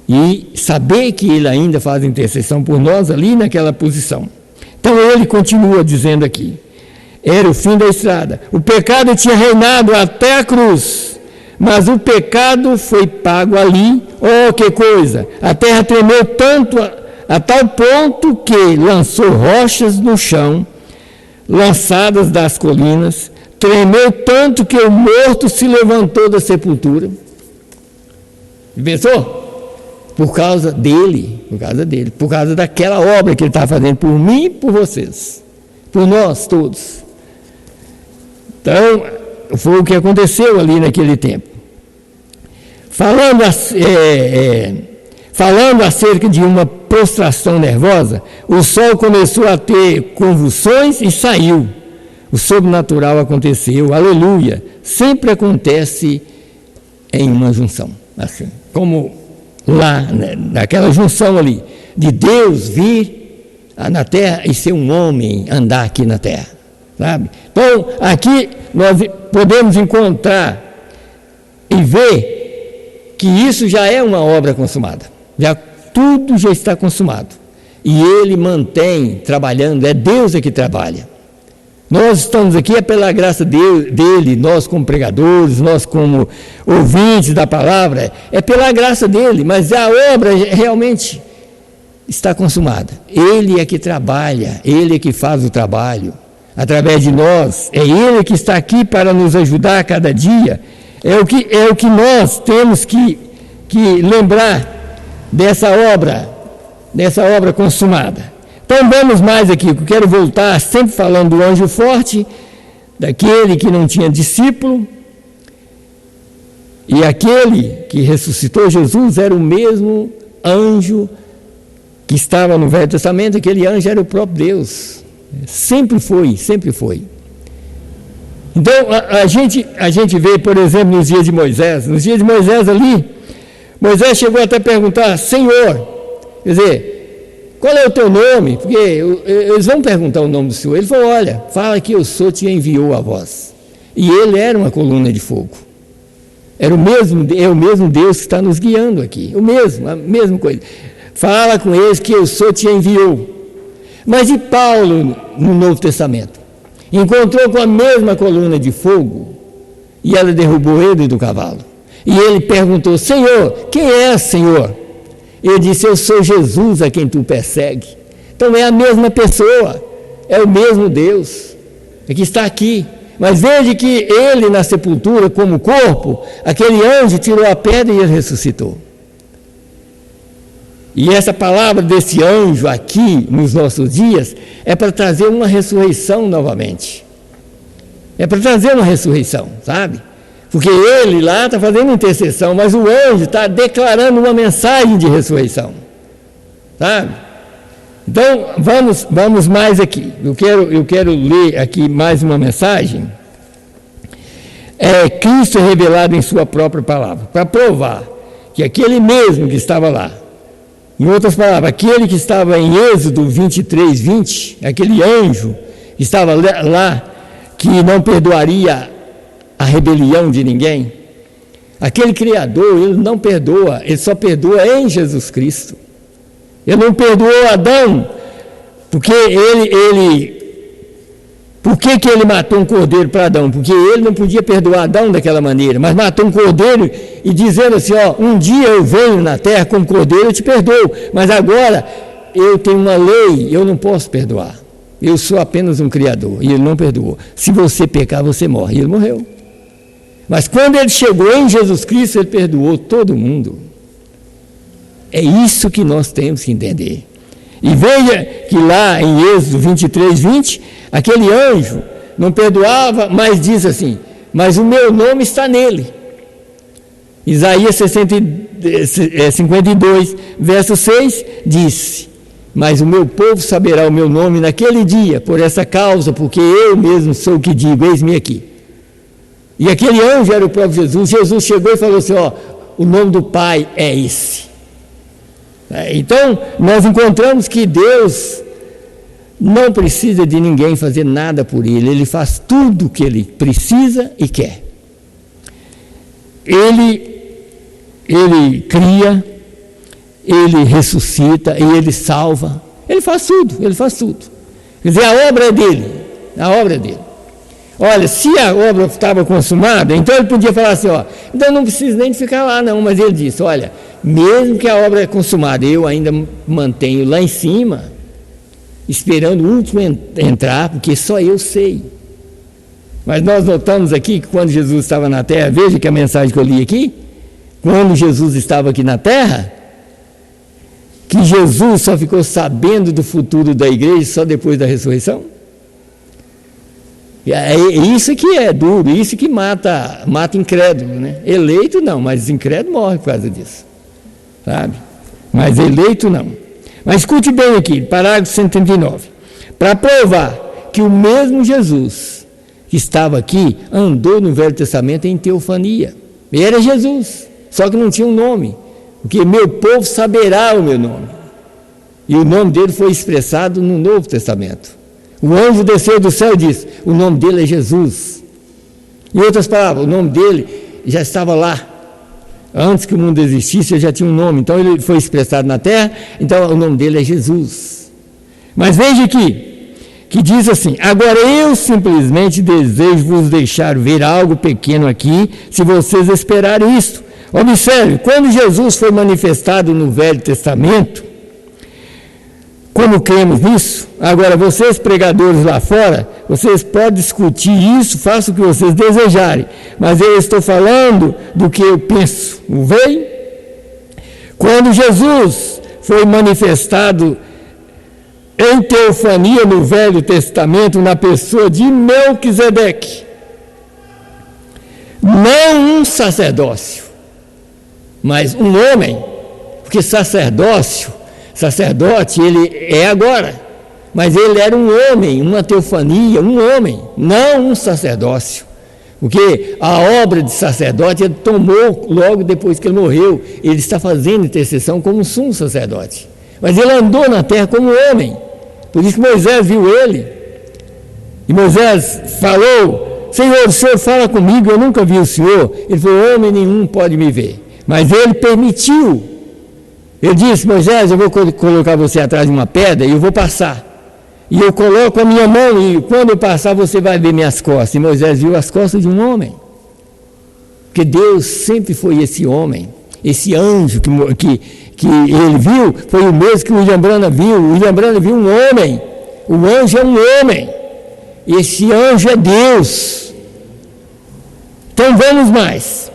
e saber que ele ainda faz intercessão por nós ali naquela posição. Então ele continua dizendo aqui, era o fim da estrada, o pecado tinha reinado até a cruz, mas o pecado foi pago ali. Oh, que coisa! A terra tremeu tanto a tal ponto que lançou rochas no chão, lançadas das colinas, tremeu tanto que o morto se levantou da sepultura. Pensou? Por causa dele, por causa daquela obra que ele está fazendo por mim e por vocês, por nós todos. Então, foi o que aconteceu ali naquele tempo. Falando acerca de uma prostração nervosa, o sol começou a ter convulsões e saiu. O sobrenatural aconteceu, aleluia. Sempre acontece em uma junção, assim, como lá, naquela junção ali, de Deus vir na terra e ser um homem, andar aqui na terra, sabe? Então, aqui nós podemos encontrar e ver que isso já é uma obra consumada. Tudo já está consumado. E ele mantém trabalhando, é Deus que trabalha. Nós estamos aqui pela graça dele, nós como pregadores, nós como ouvintes da palavra, é pela graça dele, mas a obra realmente está consumada. Ele é que trabalha, ele é que faz o trabalho, através de nós, é ele que está aqui para nos ajudar a cada dia, é o que nós temos que lembrar dessa obra consumada. Então vamos mais aqui, eu quero voltar sempre falando do anjo forte, daquele que não tinha discípulo, e aquele que ressuscitou Jesus era o mesmo anjo que estava no Velho Testamento. Aquele anjo era o próprio Deus, sempre foi. Então a gente vê, por exemplo, nos dias de Moisés ali, Moisés chegou até a perguntar, Senhor, quer dizer, qual é o teu nome? Porque eles vão perguntar o nome do Senhor. Ele falou, olha, fala que eu sou, te enviou a voz. E ele era uma coluna de fogo. É o mesmo Deus que está nos guiando aqui. A mesma coisa. Fala com eles que eu sou, te enviou. Mas e Paulo, no Novo Testamento? Encontrou com a mesma coluna de fogo e ela derrubou ele do cavalo. E ele perguntou, Senhor, quem é, Senhor? Ele disse, eu sou Jesus a quem tu persegue. Então é a mesma pessoa, é o mesmo Deus, que está aqui. Mas veja que ele na sepultura, como corpo, aquele anjo tirou a pedra e ele ressuscitou. E essa palavra desse anjo aqui, nos nossos dias, é para trazer uma ressurreição novamente. É para trazer uma ressurreição, sabe? Porque ele lá está fazendo intercessão, mas o anjo está declarando uma mensagem de ressurreição, sabe? Então, vamos mais aqui. Eu quero ler aqui mais uma mensagem. Cristo é revelado em sua própria palavra, para provar que aquele mesmo que estava lá, em outras palavras, aquele que estava em Êxodo 23, 20, aquele anjo que estava lá, que não perdoaria a rebelião de ninguém, aquele Criador, ele não perdoa, ele só perdoa em Jesus Cristo. Ele não perdoou Adão, porque por que ele matou um cordeiro para Adão? Porque ele não podia perdoar Adão daquela maneira, mas matou um cordeiro e dizendo assim, um dia eu venho na terra como cordeiro, eu te perdoo, mas agora eu tenho uma lei, eu não posso perdoar. Eu sou apenas um criador, e ele não perdoou. Se você pecar, você morre. E ele morreu. Mas quando ele chegou em Jesus Cristo, ele perdoou todo mundo. É isso que nós temos que entender. E veja que lá em Êxodo 23, 20, aquele anjo não perdoava, mas diz assim, mas o meu nome está nele. Isaías 52, verso 6, disse, mas o meu povo saberá o meu nome naquele dia, por essa causa, porque eu mesmo sou o que digo, eis-me aqui. E aquele anjo era o próprio Jesus. Jesus chegou e falou assim, o nome do Pai é esse. Então, nós encontramos que Deus não precisa de ninguém fazer nada por ele, ele faz tudo o que ele precisa e quer. Ele cria, ele ressuscita e ele salva, ele faz tudo. Quer dizer, a obra é dele. Olha, se a obra estava consumada, então ele podia falar assim, então não precisa nem ficar lá não, mas ele disse, olha, mesmo que a obra é consumada, eu ainda mantenho lá em cima, esperando o último entrar, porque só eu sei. Mas nós notamos aqui que quando Jesus estava na terra, veja que a mensagem que eu li aqui, quando Jesus estava aqui na terra, que Jesus só ficou sabendo do futuro da igreja só depois da ressurreição. É isso que é duro, isso que mata incrédulo, né? Eleito não, mas incrédulo morre por causa disso, sabe? Mas eleito não. Mas escute bem aqui, parágrafo 139, para provar que o mesmo Jesus que estava aqui andou no Velho Testamento em teofania. Ele era Jesus, só que não tinha um nome, porque meu povo saberá o meu nome. E o nome dele foi expressado no Novo Testamento. O anjo desceu do céu e disse, o nome dele é Jesus. Em outras palavras, o nome dele já estava lá. Antes que o mundo existisse, ele já tinha um nome. Então ele foi expressado na terra, então o nome dele é Jesus. Mas veja aqui, que diz assim, agora eu simplesmente desejo vos deixar ver algo pequeno aqui, se vocês esperarem isto. Observe, quando Jesus foi manifestado no Velho Testamento, como cremos nisso? Agora, vocês pregadores lá fora, vocês podem discutir isso, façam o que vocês desejarem, mas eu estou falando do que eu penso, não veio? Quando Jesus foi manifestado em teofania no Velho Testamento, na pessoa de Melquisedeque, não um sacerdócio, mas um homem, porque sacerdote ele é agora, mas ele era um homem, uma teofania, um homem, não um sacerdócio, porque a obra de sacerdote ele tomou logo depois que ele morreu, ele está fazendo intercessão como um sumo sacerdote, mas ele andou na terra como homem, por isso que Moisés viu ele, e Moisés falou, Senhor, o Senhor fala comigo, eu nunca vi o Senhor, ele falou, homem nenhum pode me ver, mas ele permitiu. Ele disse, Moisés, eu vou colocar você atrás de uma pedra e eu vou passar. E eu coloco a minha mão e quando eu passar você vai ver minhas costas. E Moisés viu as costas de um homem. Porque Deus sempre foi esse homem, esse anjo que ele viu, foi o mesmo que o William Branham viu. O William Branham viu um homem. O anjo é um homem. Esse anjo é Deus. Então vamos mais.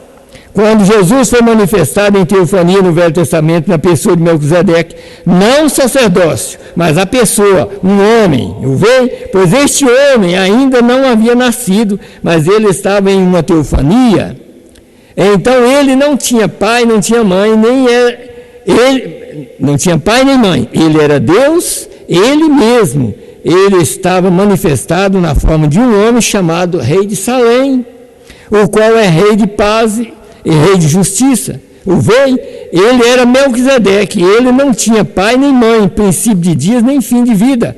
Quando Jesus foi manifestado em teofania no Velho Testamento, na pessoa de Melquisedeque, não sacerdócio, mas a pessoa, um homem, pois este homem ainda não havia nascido, mas ele estava em uma teofania. Então ele não tinha pai, não tinha mãe, ele não tinha pai nem mãe, ele era Deus, ele mesmo. Ele estava manifestado na forma de um homem chamado Rei de Salém, o qual é Rei de paz e Rei de justiça. Ele era Melquisedeque, ele não tinha pai nem mãe, princípio de dias nem fim de vida.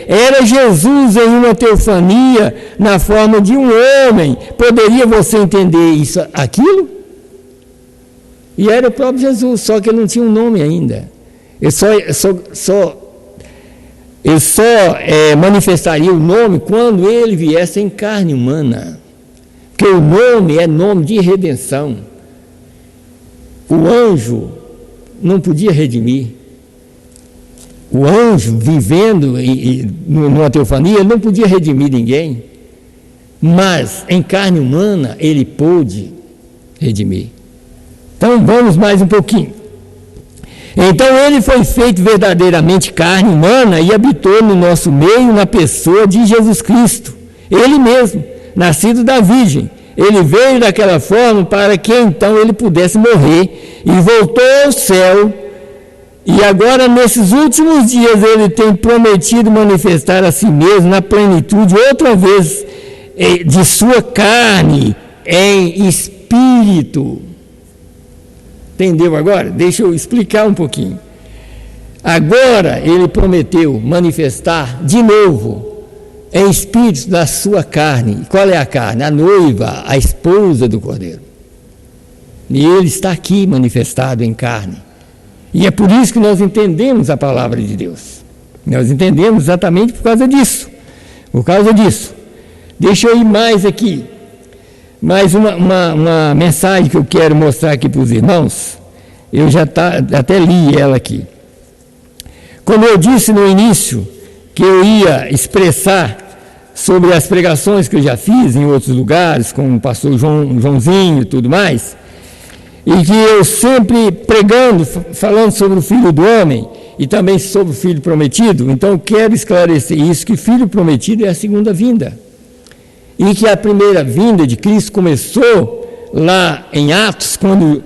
Era Jesus em uma teofania, na forma de um homem. Poderia você entender isso, aquilo? E era o próprio Jesus, só que ele não tinha um nome ainda. Ele só manifestaria o nome quando ele viesse em carne humana. Porque o nome é nome de redenção. O anjo não podia redimir. O anjo, vivendo numa teofania, ele não podia redimir ninguém. Mas, em carne humana, ele pôde redimir. Então, vamos mais um pouquinho. Então, ele foi feito verdadeiramente carne humana e habitou no nosso meio na pessoa de Jesus Cristo. Ele mesmo, nascido da Virgem. Ele veio daquela forma para que então ele pudesse morrer e voltou ao céu. E agora, nesses últimos dias, ele tem prometido manifestar a si mesmo na plenitude, outra vez, de sua carne em espírito. Entendeu agora? Deixa eu explicar um pouquinho. Agora, ele prometeu manifestar de novo em espírito da sua carne. Qual é a carne? A noiva, a esposa do Cordeiro. E ele está aqui manifestado em carne. E é por isso que nós entendemos a palavra de Deus. Nós entendemos exatamente por causa disso. Por causa disso. Deixa eu ir mais aqui. Mais uma mensagem que eu quero mostrar aqui para os irmãos. Eu já até li ela aqui. Como eu disse no início, que eu ia expressar sobre as pregações que eu já fiz em outros lugares, com o pastor Joãozinho e tudo mais, e que eu sempre pregando, falando sobre o Filho do Homem e também sobre o Filho Prometido. Então eu quero esclarecer isso, que Filho Prometido é a segunda vinda, e que a primeira vinda de Cristo começou lá em Atos, quando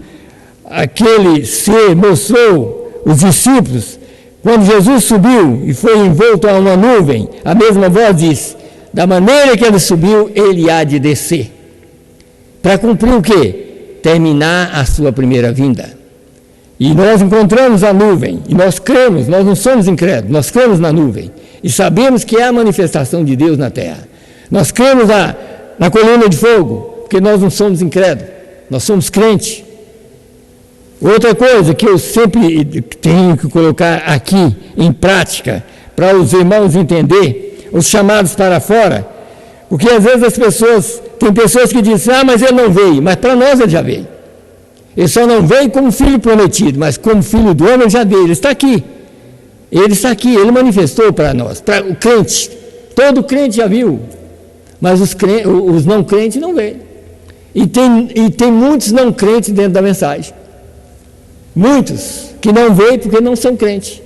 aquele ser mostrou os discípulos. Quando Jesus subiu e foi envolto a uma nuvem, a mesma voz diz: da maneira que ele subiu, ele há de descer. Para cumprir o quê? Terminar a sua primeira vinda. E nós encontramos a nuvem, e nós cremos, nós não somos incrédulos, nós cremos na nuvem, e sabemos que é a manifestação de Deus na terra. Nós cremos na coluna de fogo, porque nós não somos incrédulos, nós somos crentes. Outra coisa que eu sempre tenho que colocar aqui em prática, para os irmãos entender, os chamados para fora, porque às vezes tem pessoas que dizem: mas ele não veio, mas para nós ele já veio. Ele só não veio como filho prometido, mas como filho do homem ele já veio, ele está aqui, ele manifestou para nós, para o crente, todo crente já viu, mas os não crentes não veem, e tem muitos não crentes dentro da mensagem. Muitos que não veem porque não são crentes.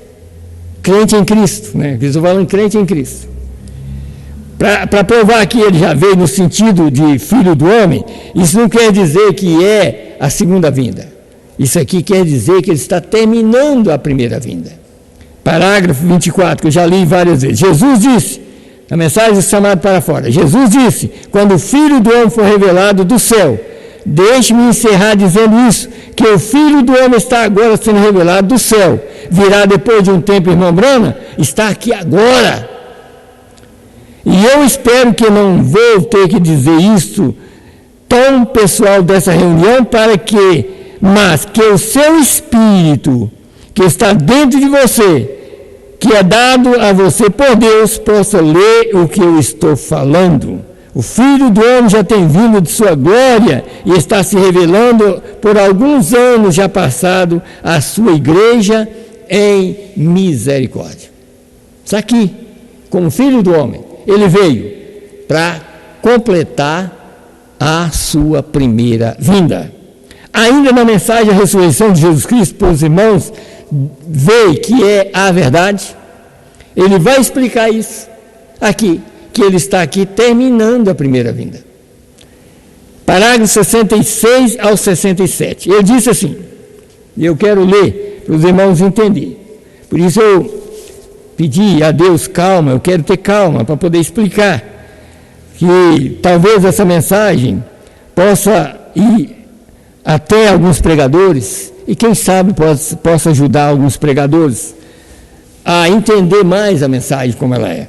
Crente em Cristo, né? Eles estão falando crente em Cristo. Para provar que ele já veio no sentido de filho do homem, isso não quer dizer que é a segunda vinda. Isso aqui quer dizer que ele está terminando a primeira vinda. Parágrafo 24, que eu já li várias vezes. Jesus disse, na mensagem chamada para fora, Jesus disse: quando o Filho do Homem for revelado do céu, deixe-me encerrar dizendo isso, que o Filho do Homem está agora sendo revelado do céu, virá depois de um tempo, irmão Brana, está aqui agora. E eu espero que não vou ter que dizer isso tão pessoal dessa reunião, mas que o seu Espírito, que está dentro de você, que é dado a você por Deus, possa ler o que eu estou falando. O Filho do Homem já tem vindo de sua glória e está se revelando por alguns anos já passado à sua igreja em misericórdia. Isso aqui, como Filho do Homem, ele veio para completar a sua primeira vinda. Ainda na mensagem da ressurreição de Jesus Cristo, para os irmãos ver que é a verdade, ele vai explicar isso aqui, que ele está aqui terminando a primeira vinda. Parágrafo 66 ao 67. Ele disse assim, e eu quero ler para os irmãos entenderem. Por isso eu pedi a Deus calma, eu quero ter calma para poder explicar que talvez essa mensagem possa ir até alguns pregadores e quem sabe possa ajudar alguns pregadores a entender mais a mensagem como ela é.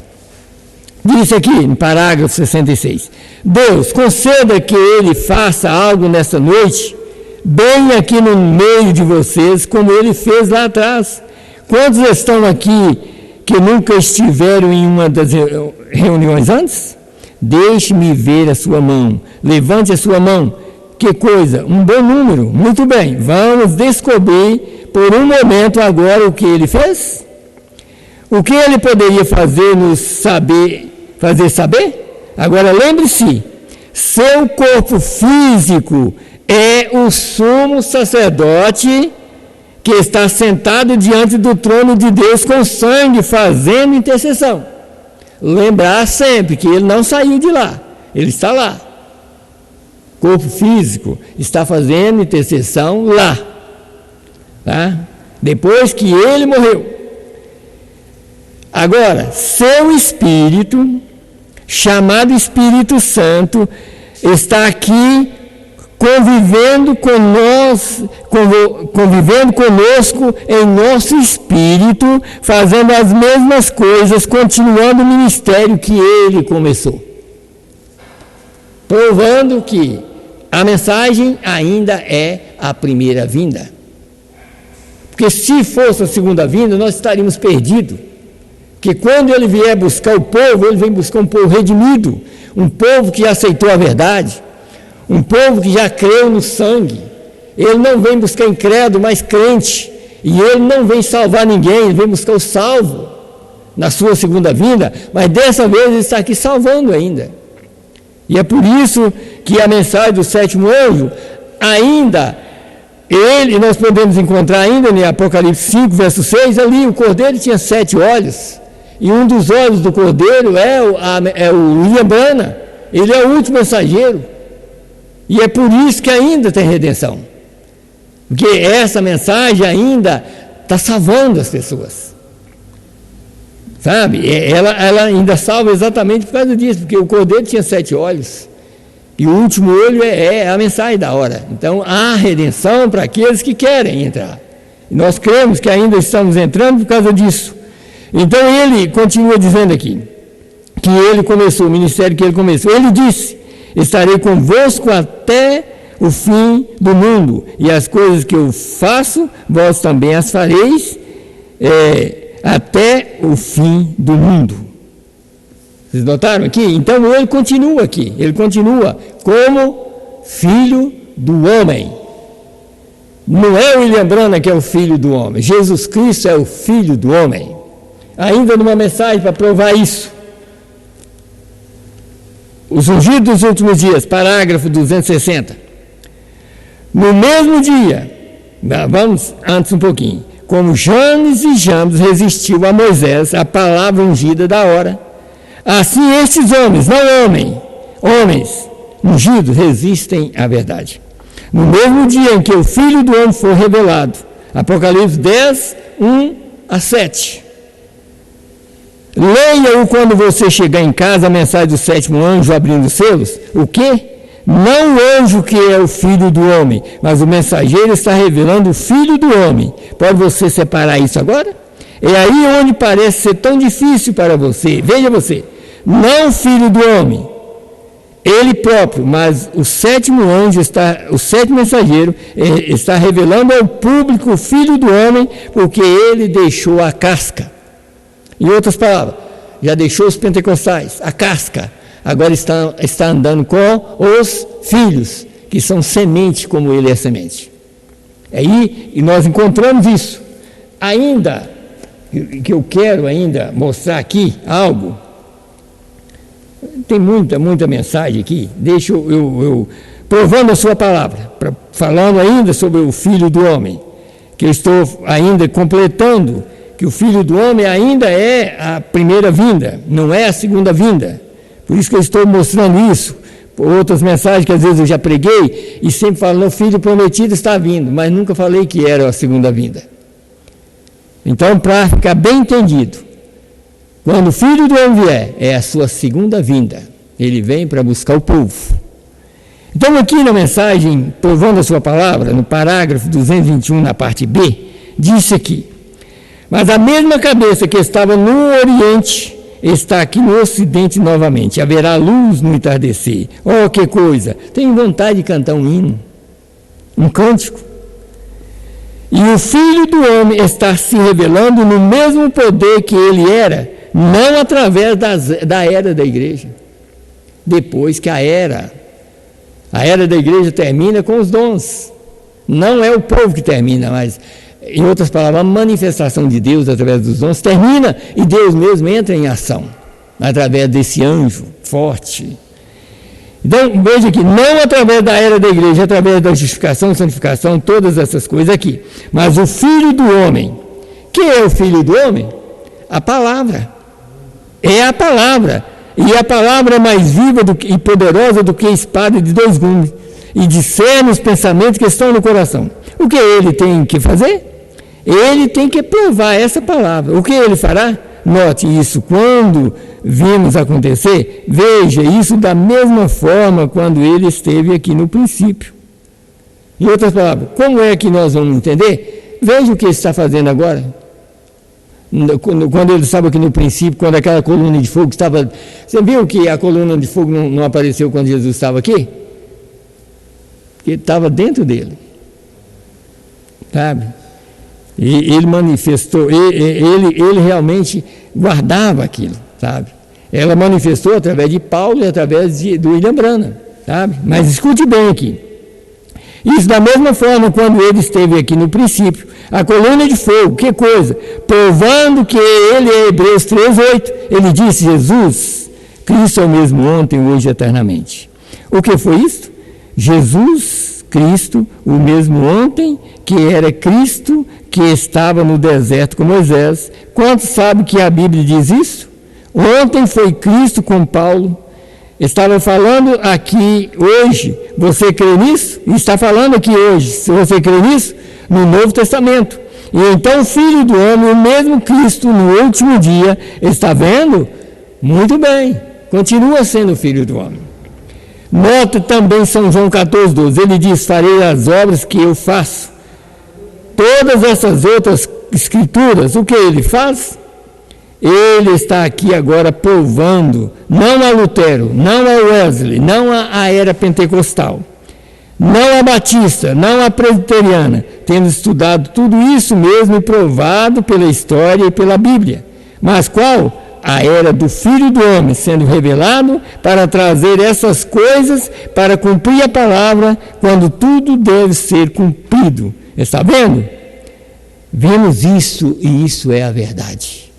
Diz aqui no parágrafo 66, Deus conceda que ele faça algo nessa noite, bem aqui no meio de vocês, como ele fez lá atrás. Quantos estão aqui que nunca estiveram em uma das reuniões antes? Deixe-me ver a sua mão, levante a sua mão. Que coisa, um bom número, muito bem, vamos descobrir por um momento agora o que ele fez? O que ele poderia fazer saber? Agora lembre-se, seu corpo físico é o sumo sacerdote que está sentado diante do trono de Deus com sangue, fazendo intercessão. Lembrar sempre que ele não saiu de lá, ele está lá. Corpo físico está fazendo intercessão lá, tá? Depois que ele morreu. Agora, seu Espírito, chamado Espírito Santo, está aqui convivendo conosco em nosso espírito, fazendo as mesmas coisas, continuando o ministério que ele começou. Provando que a mensagem ainda é a primeira vinda. Porque se fosse a segunda vinda, nós estaríamos perdidos. Porque quando ele vier buscar o povo, ele vem buscar um povo redimido, um povo que aceitou a verdade, um povo que já creu no sangue. Ele não vem buscar incrédulo, mas crente. E ele não vem salvar ninguém, ele vem buscar o salvo na sua segunda vinda, mas dessa vez ele está aqui salvando ainda. E é por isso que a mensagem do sétimo anjo, ainda, nós podemos encontrar ainda em Apocalipse 5, verso 6, ali o cordeiro tinha 7 olhos, e um dos olhos do cordeiro é o William Branham, ele é o último mensageiro, e é por isso que ainda tem redenção, porque essa mensagem ainda está salvando as pessoas. Sabe, ela ainda salva exatamente por causa disso, porque o cordeiro tinha 7 olhos, e o último olho é a mensagem da hora. Então, há redenção para aqueles que querem entrar. E nós cremos que ainda estamos entrando por causa disso. Então, ele continua dizendo aqui, que ele começou, o ministério que ele começou. Ele disse, estarei convosco até o fim do mundo, e as coisas que eu faço, vós também as fareis, até o fim do mundo. Vocês notaram aqui? Então ele continua aqui, ele continua como filho do homem. Não é o William Branham que é o filho do homem, Jesus Cristo é o filho do homem. Ainda numa mensagem para provar isso. Os ungidos dos últimos dias, parágrafo 260. No mesmo dia, vamos antes um pouquinho, como Janes e Jambres resistiu a Moisés, a palavra ungida da hora, assim estes homens, não homens ungidos, resistem à verdade. No mesmo dia em que o Filho do Homem for revelado, Apocalipse 10, 1 a 7. Leia-o quando você chegar em casa, a mensagem do sétimo anjo abrindo os selos. O quê? Não o anjo que é o filho do homem, mas o mensageiro está revelando o filho do homem. Pode você separar isso agora? É aí onde parece ser tão difícil para você. Veja você, não o filho do homem, ele próprio, mas o sétimo anjo, o sétimo mensageiro, está revelando ao público o filho do homem, porque ele deixou a casca. Em outras palavras, já deixou os pentecostais, a casca. Agora está andando com os filhos, que são semente como ele é semente. Aí, e nós encontramos isso. Ainda, que eu quero ainda mostrar aqui algo. tem muita mensagem aqui. Deixa eu provando a sua palavra, falando ainda sobre o Filho do Homem, que eu estou ainda completando, que o Filho do Homem ainda é a primeira vinda, não é a segunda vinda. Por isso que eu estou mostrando isso. Outras mensagens que às vezes eu já preguei, e sempre falo, o Filho prometido está vindo, mas nunca falei que era a segunda vinda. Então, para ficar bem entendido, quando o Filho do Homem vier, é a sua segunda vinda. Ele vem para buscar o povo. Então, aqui na mensagem, provando a sua palavra, no parágrafo 221, na parte B, disse aqui: mas a mesma cabeça que estava no Oriente está aqui no Ocidente novamente. Haverá luz no entardecer. Oh, que coisa! Tenho vontade de cantar um hino, um cântico. E o Filho do Homem está se revelando no mesmo poder que ele era, não através da era da igreja. Depois que a era da igreja termina com os dons. Não é o povo que termina, mas, em outras palavras, a manifestação de Deus através dos dons termina e Deus mesmo entra em ação, através desse anjo forte. Então, veja que não através da era da igreja, através da justificação, santificação, todas essas coisas aqui. Mas o Filho do Homem. Quem é o Filho do Homem? A palavra. É a palavra. E a palavra é mais viva e poderosa do que a espada de dois gumes, e discerne os pensamentos que estão no coração. O que ele tem que fazer? Ele tem que provar essa palavra. O que ele fará? Note isso, quando vimos acontecer, veja isso da mesma forma quando ele esteve aqui no princípio. Em outras palavras, como é que nós vamos entender? Veja o que ele está fazendo agora. Quando ele estava aqui no princípio, quando aquela coluna de fogo estava... Você viu que a coluna de fogo não apareceu quando Jesus estava aqui? Porque estava dentro dele. Sabe? E ele manifestou, ele realmente guardava aquilo, sabe? Ela manifestou através de Paulo e através do William Branham, sabe? Mas escute bem aqui. Isso da mesma forma quando ele esteve aqui no princípio, a coluna de fogo, que coisa? Provando que ele é Hebreus 3:8, ele disse: Jesus, Cristo é o mesmo ontem, hoje e eternamente. O que foi isso? Jesus Cristo, o mesmo ontem, que era Cristo, que estava no deserto com Moisés. Quantos sabem que a Bíblia diz isso? Ontem foi Cristo com Paulo. Estava falando aqui hoje, você crê nisso? Está falando aqui hoje, se você crê nisso, no Novo Testamento. E então o Filho do Homem, o mesmo Cristo, no último dia, está vendo? Muito bem, continua sendo o Filho do Homem. Nota também São João 14:12, ele diz: farei as obras que eu faço. Todas essas outras escrituras, o que ele faz? Ele está aqui agora provando, não a Lutero, não a Wesley, não a era pentecostal, não a batista, não a presbiteriana. Temos estudado tudo isso mesmo e provado pela história e pela Bíblia. Mas qual? A era do Filho do Homem sendo revelado para trazer essas coisas, para cumprir a palavra, quando tudo deve ser cumprido. Está vendo? Vemos isso e isso é a verdade.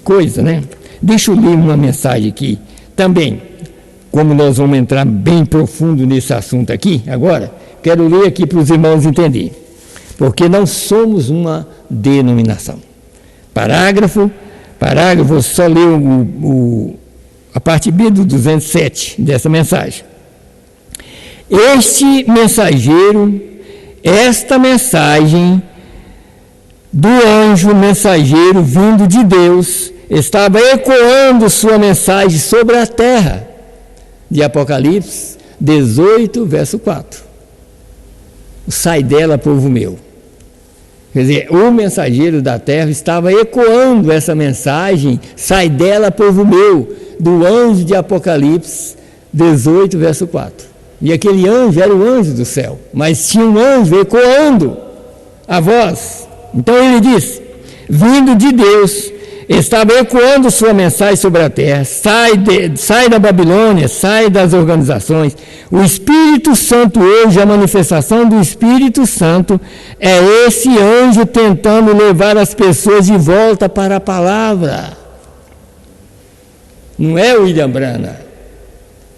Coisa, né? Deixa eu ler uma mensagem aqui também, como nós vamos entrar bem profundo nesse assunto aqui agora, quero ler aqui para os irmãos entenderem, porque não somos uma denominação. Parágrafo, vou só ler a parte B do 207 dessa mensagem. Esta mensagem do anjo mensageiro vindo de Deus estava ecoando sua mensagem sobre a terra, de Apocalipse 18, verso 4. Sai dela, povo meu. Quer dizer, o mensageiro da terra estava ecoando essa mensagem: sai dela, povo meu, do anjo de Apocalipse 18, verso 4. E aquele anjo era o anjo do céu, mas tinha um anjo ecoando a voz. Então ele diz: vindo de Deus, estava ecoando sua mensagem sobre a terra: sai da Babilônia, sai das organizações. O Espírito Santo hoje, a manifestação do Espírito Santo, é esse anjo tentando levar as pessoas de volta para a palavra. Não é o William Branham,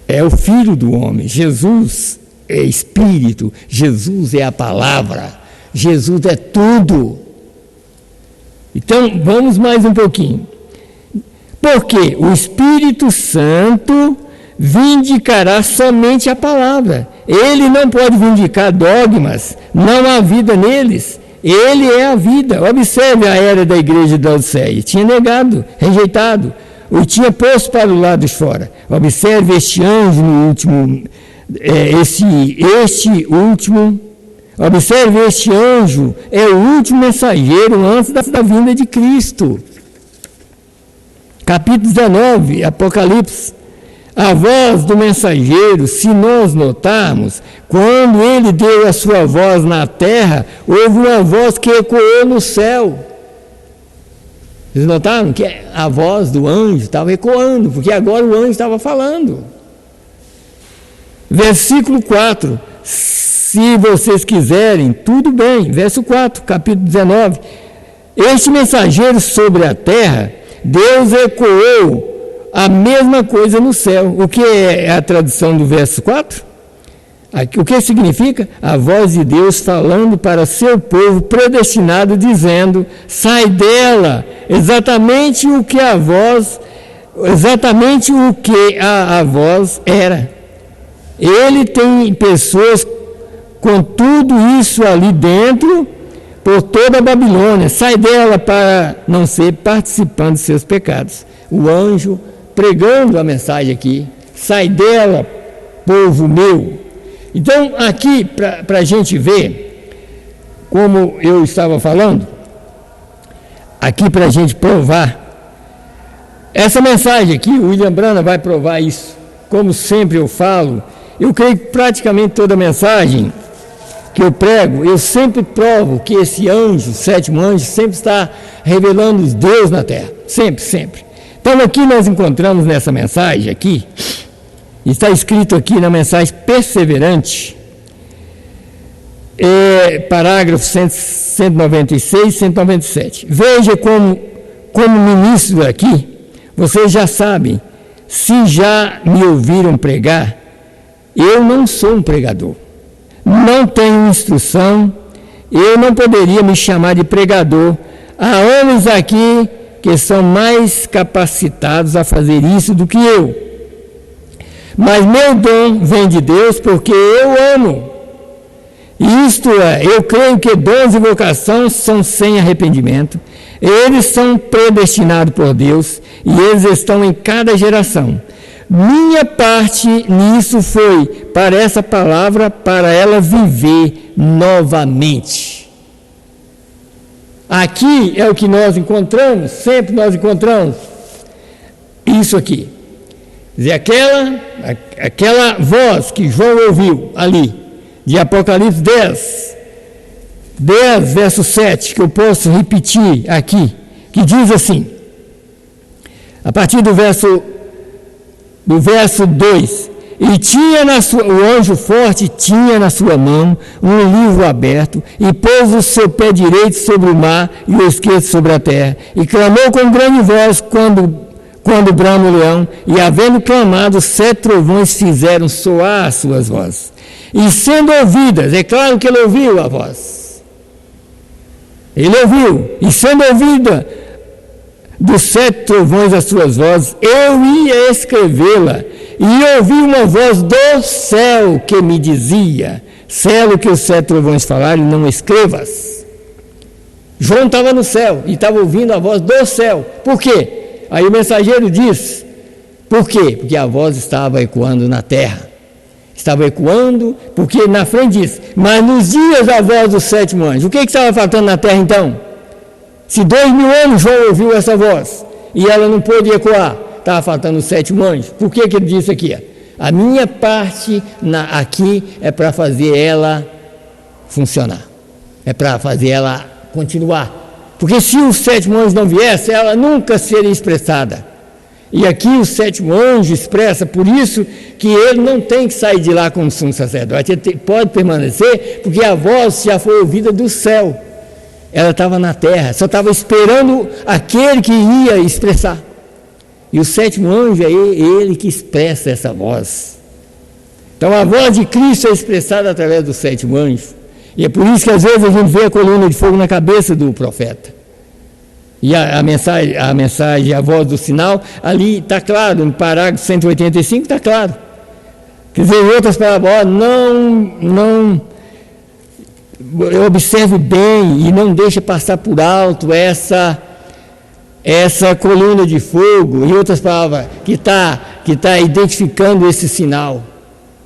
é o Filho do Homem. Jesus é Espírito, Jesus é a palavra, Jesus é tudo. Então, vamos mais um pouquinho. Porque o Espírito Santo vindicará somente a palavra. Ele não pode vindicar dogmas, não há vida neles. Ele é a vida. Observe a era da igreja de Laodiceia. Tinha negado, rejeitado, o tinha posto para o lado de fora. Observe este anjo no último, observe este anjo, é o último mensageiro antes da vinda de Cristo. Capítulo 19, Apocalipse. A voz do mensageiro, se nós notarmos, quando ele deu a sua voz na terra, houve uma voz que ecoou no céu. Vocês notaram que a voz do anjo estava ecoando, porque agora o anjo estava falando. Versículo 4. Se vocês quiserem, tudo bem. Verso 4, capítulo 19. Este mensageiro sobre a terra, Deus ecoou a mesma coisa no céu. O que é a tradução do verso 4? O que significa? A voz de Deus falando para seu povo predestinado, dizendo: sai dela, exatamente o que a voz era. Ele tem pessoas com tudo isso ali dentro, por toda a Babilônia. Sai dela para não ser participando de seus pecados. O anjo pregando a mensagem aqui: sai dela, povo meu. Então, aqui, para a gente ver, como eu estava falando, aqui para a gente provar, essa mensagem aqui, o William Branham vai provar isso. Como sempre eu falo, eu creio que praticamente toda mensagem que eu prego, eu sempre provo que esse anjo, o sétimo anjo, sempre está revelando os Deus na terra. Sempre, sempre. Então, aqui nós encontramos nessa mensagem aqui, está escrito aqui na mensagem perseverante, parágrafo 196 e 197. Veja como ministro aqui, vocês já sabem, se já me ouviram pregar, eu não sou um pregador, não tenho instrução, eu não poderia me chamar de pregador. Há homens aqui que são mais capacitados a fazer isso do que eu. Mas meu dom vem de Deus porque eu amo. Isto é, eu creio que dons e vocações são sem arrependimento. Eles são predestinados por Deus e eles estão em cada geração. Minha parte nisso foi para essa palavra, para ela viver novamente. Aqui é o que nós encontramos, sempre nós encontramos isso aqui. Dizer, aquela voz que João ouviu ali, de Apocalipse 10, verso 7, que eu posso repetir aqui, que diz assim, a partir do verso 2, e tinha o anjo forte tinha na sua mão um livro aberto, e pôs o seu pé direito sobre o mar e o esquerdo sobre a terra, e clamou com grande voz quando brama o leão, e havendo clamado, 7 trovões fizeram soar as suas vozes. E sendo ouvidas, é claro que ele ouviu a voz. Ele ouviu, e sendo ouvida dos 7 trovões as suas vozes, eu ia escrevê-la, e ouvi uma voz do céu que me dizia: céu que os 7 trovões falaram, não escrevas. João estava no céu e estava ouvindo a voz do céu. Por quê? Aí o mensageiro diz: por quê? Porque a voz estava ecoando na terra. Estava ecoando, porque na frente diz: mas nos dias da voz do sétimo anjo. O que estava faltando na terra então? Se 2000 anos João ouviu essa voz e ela não pôde ecoar, estava faltando o sétimo anjo. Por que ele disse aqui? A minha parte aqui é para fazer ela funcionar, é para fazer ela continuar. Porque se o sétimo anjo não viesse, ela nunca seria expressada. E aqui o sétimo anjo expressa, por isso que ele não tem que sair de lá como sumo sacerdote, ele pode permanecer, porque a voz já foi ouvida do céu. Ela estava na terra, só estava esperando aquele que ia expressar. E o sétimo anjo é ele que expressa essa voz. Então a voz de Cristo é expressada através do sétimo anjo. E é por isso que às vezes a gente vê a coluna de fogo na cabeça do profeta. E a mensagem, a voz do sinal, ali está claro, no parágrafo 185 está claro. Quer dizer, em outras palavras, não observe bem e não deixe passar por alto essa coluna de fogo, em outras palavras, que está identificando esse sinal.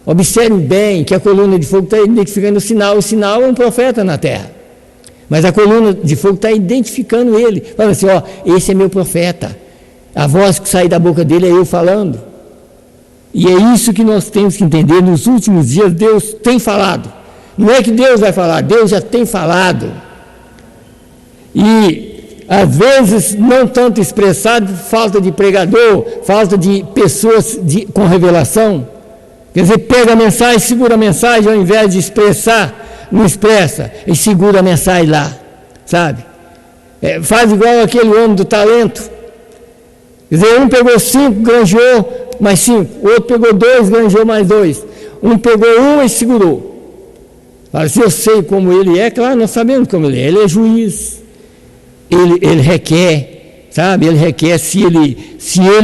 Observe bem que a coluna de fogo está identificando o sinal é um profeta na terra. Mas a coluna de fogo está identificando ele. Fala assim, esse é meu profeta. A voz que sai da boca dele é eu falando. E é isso que nós temos que entender. Nos últimos dias Deus tem falado. Não é que Deus vai falar, Deus já tem falado. E às vezes não tanto expressado, falta de pregador, falta de pessoas com revelação. Quer dizer, pega a mensagem, segura a mensagem, ao invés de expressar, não expressa, e segura a mensagem lá, sabe? Faz igual aquele homem do talento. Quer dizer, um pegou 5, granjeou mais 5, o outro pegou 2, granjeou mais 2. Um pegou 1 e segurou. Fala, se eu sei como ele é, claro, nós sabemos como ele é ele requer, sabe? Ele requer, se ele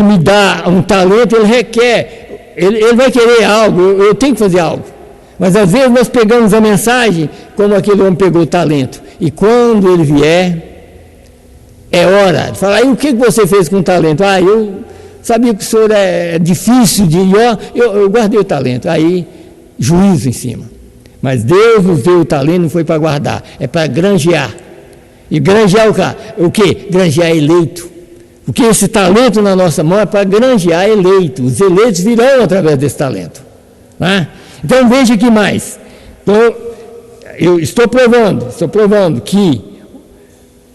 me dá um talento, ele requer. Ele vai querer algo, eu tenho que fazer algo. Mas às vezes nós pegamos a mensagem como aquele homem pegou o talento. E quando ele vier, é hora de falar, e o que você fez com o talento? Eu sabia que o senhor é difícil de ir, eu guardei o talento. Aí, juízo em cima. Mas Deus nos deu o talento, não foi para guardar, é para granjear. E granjear o quê? Granjear eleito. Porque esse talento na nossa mão é para granjear eleitos. Os eleitos virão através desse talento. Né? Então veja aqui mais. Então, eu estou provando que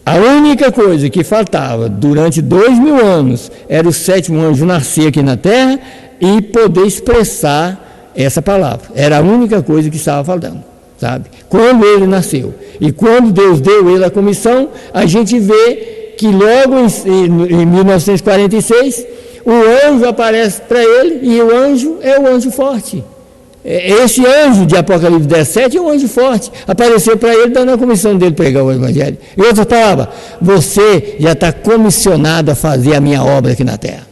a única coisa que faltava durante 2000 anos era o sétimo anjo nascer aqui na terra e poder expressar essa palavra. Era a única coisa que estava faltando, sabe? Quando ele nasceu. E quando Deus deu ele a comissão, a gente vê que logo em 1946, o anjo aparece para ele, e o anjo é o anjo forte. Esse anjo de Apocalipse 17 é um anjo forte, apareceu para ele, dando a comissão dele pregar o evangelho. Em outras palavras, você já está comissionado a fazer a minha obra aqui na terra.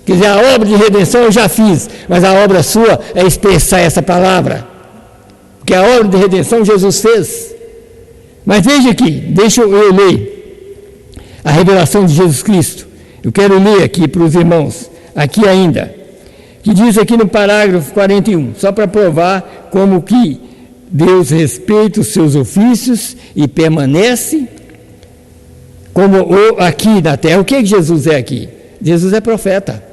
Quer dizer, a obra de redenção eu já fiz, mas a obra sua é expressar essa palavra. Porque a obra de redenção Jesus fez. Mas veja aqui, deixa eu ler a revelação de Jesus Cristo. Eu quero ler aqui para os irmãos, aqui ainda, que diz aqui no parágrafo 41, só para provar como que Deus respeita os seus ofícios e permanece como aqui na terra. O que Jesus é aqui? Jesus é profeta.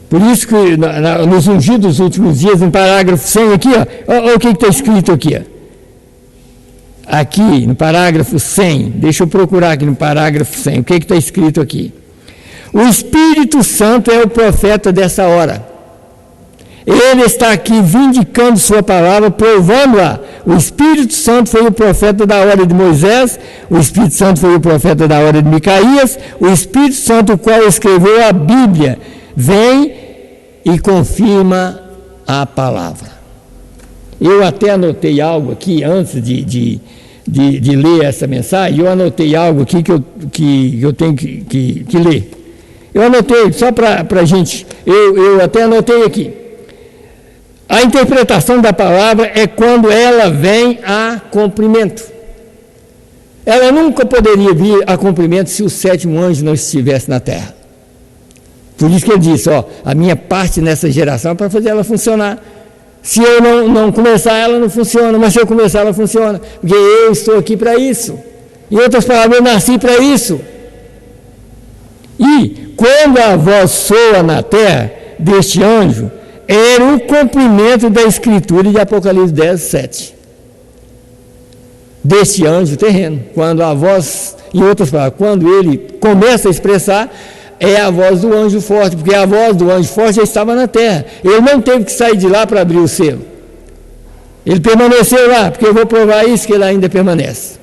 Por isso que nos ungidos dos últimos dias, no parágrafo 100 aqui, olha o que está escrito aqui, aqui no parágrafo 100, deixa eu procurar aqui no parágrafo 100, o que está escrito aqui? O Espírito Santo é o profeta dessa hora. Ele está aqui vindicando sua palavra, provando-a. O Espírito Santo foi o profeta da hora de Moisés, o Espírito Santo foi o profeta da hora de Micaías, o Espírito Santo, o qual escreveu a Bíblia, vem e confirma a palavra. Eu até anotei algo aqui antes de ler essa mensagem, eu anotei algo aqui que eu tenho que ler. Eu anotei, só para a gente, eu até anotei aqui. A interpretação da palavra é quando ela vem a cumprimento. Ela nunca poderia vir a cumprimento se o sétimo anjo não estivesse na terra. Por isso que ele disse, a minha parte nessa geração é para fazer ela funcionar. Se eu não começar, ela não funciona, mas se eu começar, ela funciona, porque eu estou aqui para isso. Em outras palavras, eu nasci para isso. E quando a voz soa na terra deste anjo, era o cumprimento da escritura de Apocalipse 10, 7. Deste anjo terreno. Quando a voz, em outras palavras, quando ele começa a expressar, é a voz do anjo forte, porque a voz do anjo forte já estava na terra. Ele não teve que sair de lá para abrir o selo. Ele permaneceu lá, porque eu vou provar isso, que ele ainda permanece.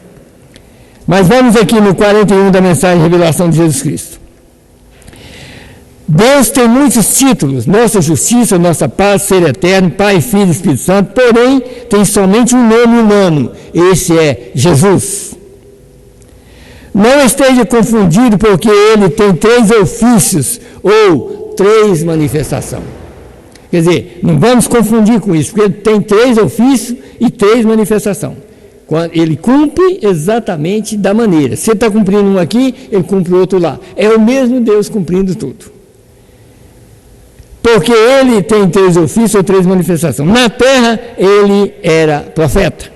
Mas vamos aqui no 41 da mensagem de revelação de Jesus Cristo. Deus tem muitos títulos, nossa justiça, nossa paz, ser eterno, Pai, Filho e Espírito Santo, porém tem somente um nome humano, esse é Jesus. Não esteja confundido, porque ele tem 3 ofícios ou 3 manifestações. Quer dizer, não vamos confundir com isso, porque ele tem 3 ofícios e 3 manifestações. Ele cumpre exatamente da maneira. Se ele está cumprindo um aqui, ele cumpre o outro lá. É o mesmo Deus cumprindo tudo. Porque ele tem 3 ofícios ou 3 manifestações. Na terra, ele era profeta.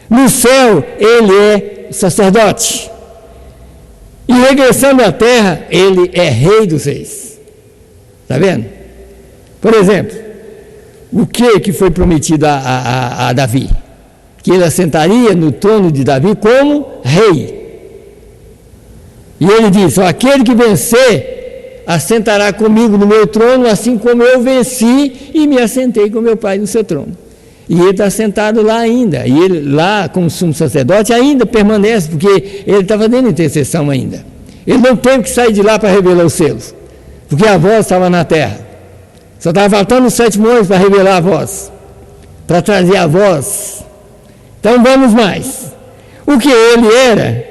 No céu, ele é sacerdote. E regressando à terra, ele é rei dos reis. Está vendo? Por exemplo, o que foi prometido a Davi? Que ele assentaria no trono de Davi como rei. E ele diz: aquele que vencer assentará comigo no meu trono, assim como eu venci e me assentei com meu pai no seu trono. E ele está sentado lá ainda. E ele lá, como sumo sacerdote, ainda permanece, porque ele está fazendo intercessão ainda. Ele não teve que sair de lá para revelar os selos, porque a voz estava na terra. Só estava faltando os 7 anjos para revelar a voz, para trazer a voz. Então vamos mais. O que ele era,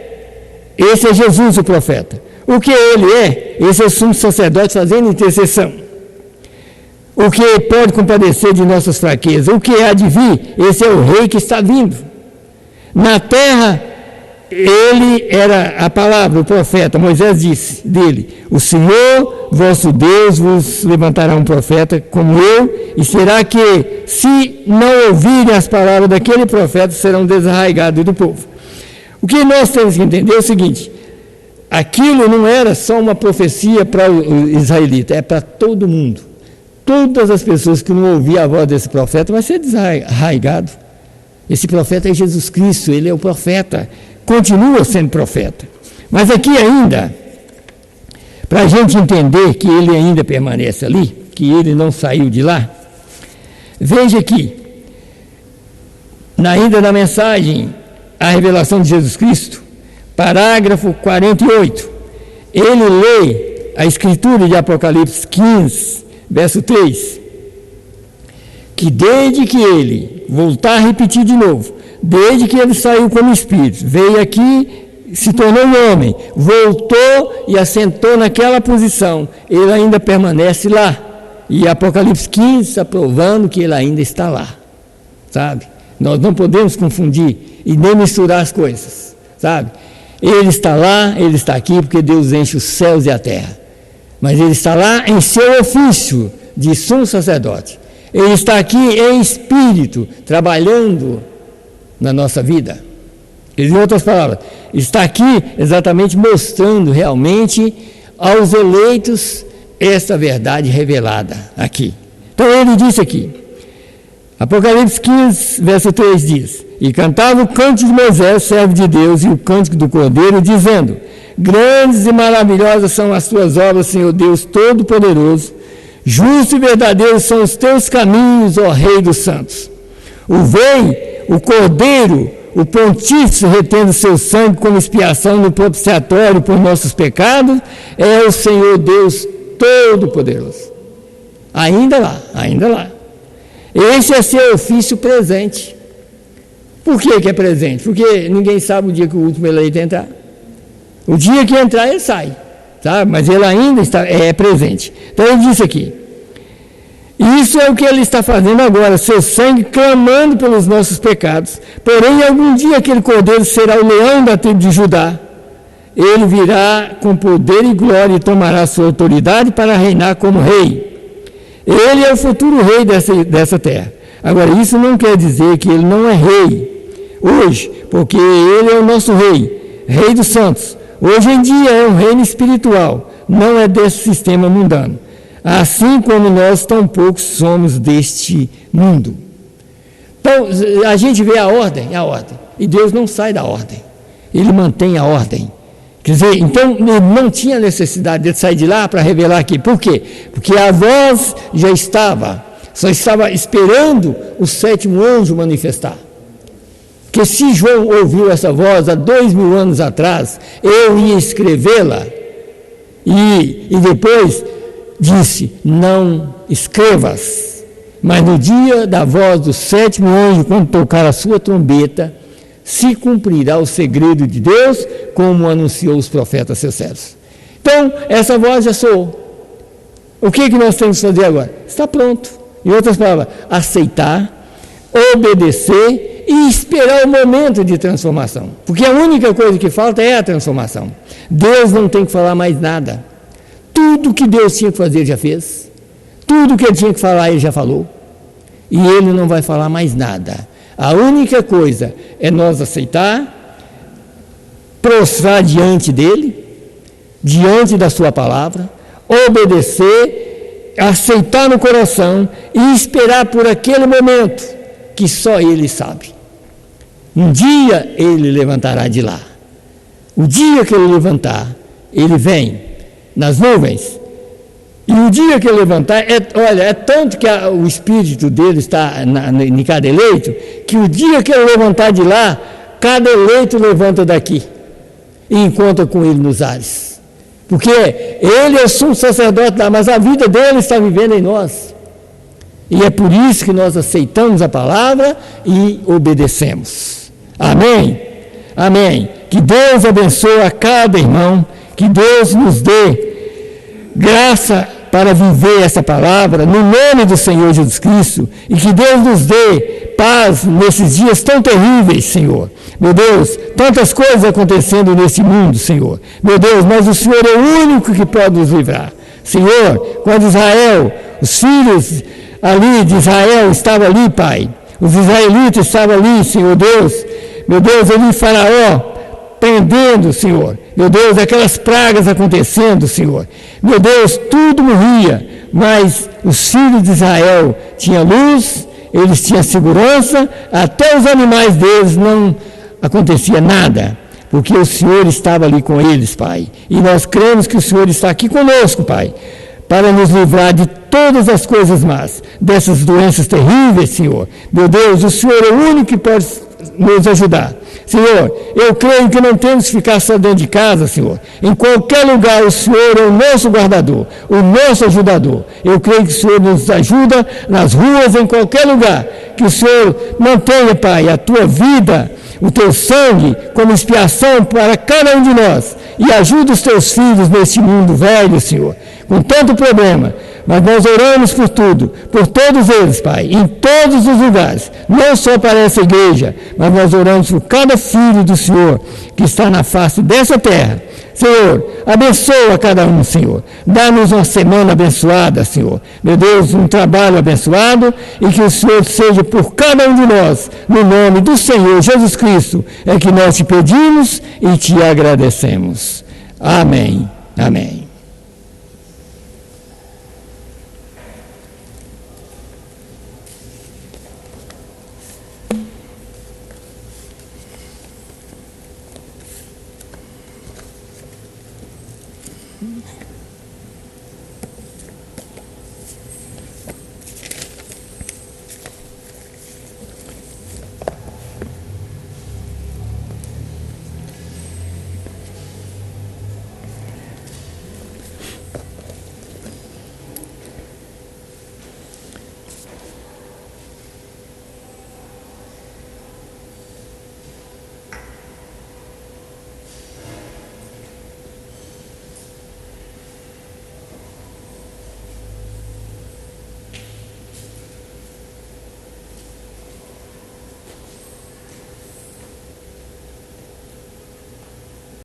esse é Jesus o profeta. O que ele é, esse é o sumo sacerdote fazendo intercessão. O que pode compadecer de nossas fraquezas, o que há de vir, esse é o rei que está vindo. Na terra, ele era a palavra, o profeta. Moisés disse dele: o Senhor, vosso Deus, vos levantará um profeta como eu, e será que, se não ouvirem as palavras daquele profeta, serão desarraigados do povo. O que nós temos que entender é o seguinte: aquilo não era só uma profecia para o israelita, é para todo mundo. Todas as pessoas que não ouviram a voz desse profeta vai ser desarraigado. Esse profeta é Jesus Cristo, ele é o profeta, continua sendo profeta. Mas aqui ainda, para a gente entender que ele ainda permanece ali, que ele não saiu de lá, veja aqui, ainda na mensagem, a revelação de Jesus Cristo, parágrafo 48, ele lê a escritura de Apocalipse 15, verso 3, que desde que ele, voltar a repetir de novo, desde que ele saiu como espírito, veio aqui, se tornou um homem, voltou e assentou naquela posição, ele ainda permanece lá. E Apocalipse 15 está provando que ele ainda está lá, sabe? Nós não podemos confundir e nem misturar as coisas, sabe? Ele está lá, ele está aqui, porque Deus enche os céus e a terra. Mas ele está lá em seu ofício de sumo sacerdote. Ele está aqui em espírito, trabalhando na nossa vida. Em outras palavras, está aqui exatamente mostrando realmente aos eleitos esta verdade revelada aqui. Então ele disse aqui, Apocalipse 15, verso 3 diz: e cantava o cântico de Moisés, servo de Deus, e o cântico do Cordeiro, dizendo: grandes e maravilhosas são as tuas obras, Senhor Deus Todo-Poderoso, justo e verdadeiro são os teus caminhos, ó Rei dos santos. O Rei, o Cordeiro, o pontífice retendo seu sangue como expiação no propiciatório por nossos pecados, é o Senhor Deus Todo-Poderoso. Ainda lá. Esse é seu ofício presente. Por que é presente? Porque ninguém sabe o dia que o último eleito entrar. O dia que entrar, ele sai, sabe? Mas ele ainda é presente. Então ele disse aqui, isso é o que ele está fazendo agora, seu sangue clamando pelos nossos pecados. Porém, algum dia aquele cordeiro será o leão da tribo de Judá. Ele virá com poder e glória e tomará sua autoridade para reinar como rei. Ele é o futuro rei dessa terra. Agora, isso não quer dizer que ele não é rei hoje, porque ele é o nosso rei, rei dos santos. Hoje em dia é um reino espiritual, não é desse sistema mundano. Assim como nós tão poucos somos deste mundo. Então, a gente vê a ordem, e Deus não sai da ordem, ele mantém a ordem. Quer dizer, então ele não tinha necessidade de sair de lá para revelar aqui. Por quê? Porque a voz já só estava esperando o 7º anjo manifestar. Porque se João ouviu essa voz há 2000 anos atrás, eu ia escrevê-la, e depois disse: não escrevas, mas no dia da voz do sétimo anjo, quando tocar a sua trombeta, se cumprirá o segredo de Deus, como anunciou os profetas seus servos. Então, essa voz já soou. O que nós temos que fazer agora? Está pronto. Em outras palavras, aceitar, obedecer e esperar o momento de transformação. Porque a única coisa que falta é a transformação. Deus não tem que falar mais nada. Tudo que Deus tinha que fazer, Ele já fez. Tudo que Ele tinha que falar, Ele já falou. E Ele não vai falar mais nada. A única coisa é nós aceitar, prostrar diante dEle, diante da Sua palavra, obedecer, aceitar no coração e esperar por aquele momento que só Ele sabe. Um dia Ele levantará de lá. O dia que Ele levantar, Ele vem nas nuvens. E o dia que Ele levantar, é tanto que o Espírito dele está em cada eleito, que o dia que Ele levantar de lá, cada eleito levanta daqui e encontra com Ele nos ares. Porque Ele é o sumo sacerdote lá, mas a vida dele está vivendo em nós. E é por isso que nós aceitamos a palavra e obedecemos. Amém? Amém. Que Deus abençoe a cada irmão, que Deus nos dê graça para viver essa palavra, no nome do Senhor Jesus Cristo, e que Deus nos dê paz nesses dias tão terríveis, Senhor. Meu Deus, tantas coisas acontecendo nesse mundo, Senhor. Meu Deus, mas o Senhor é o único que pode nos livrar. Senhor, quando Israel, os filhos ali de Israel estavam ali, Pai, os israelitas estavam ali, Senhor Deus, meu Deus, ali Faraó, prendendo, Senhor, meu Deus, aquelas pragas acontecendo, Senhor, meu Deus, tudo morria, mas os filhos de Israel tinham luz, eles tinham segurança, até os animais deles não acontecia nada, porque o Senhor estava ali com eles, Pai, e nós cremos que o Senhor está aqui conosco, Pai, para nos livrar de todas as coisas más, dessas doenças terríveis, Senhor. Meu Deus, o Senhor é o único que pode nos ajudar. Senhor, eu creio que não temos que ficar só dentro de casa, Senhor. Em qualquer lugar, o Senhor é o nosso guardador, o nosso ajudador. Eu creio que o Senhor nos ajuda nas ruas, em qualquer lugar. Que o Senhor mantenha, Pai, a tua vida, o teu sangue, como expiação para cada um de nós. E ajuda os teus filhos neste mundo velho, Senhor, com tanto problema. Mas nós oramos por tudo, por todos eles, Pai, em todos os lugares, não só para essa igreja, mas nós oramos por cada filho do Senhor que está na face dessa terra. Senhor, abençoa cada um, Senhor. Dá-nos uma semana abençoada, Senhor. Meu Deus, um trabalho abençoado e que o Senhor seja por cada um de nós, no nome do Senhor Jesus Cristo, é que nós te pedimos e te agradecemos. Amém. Amém.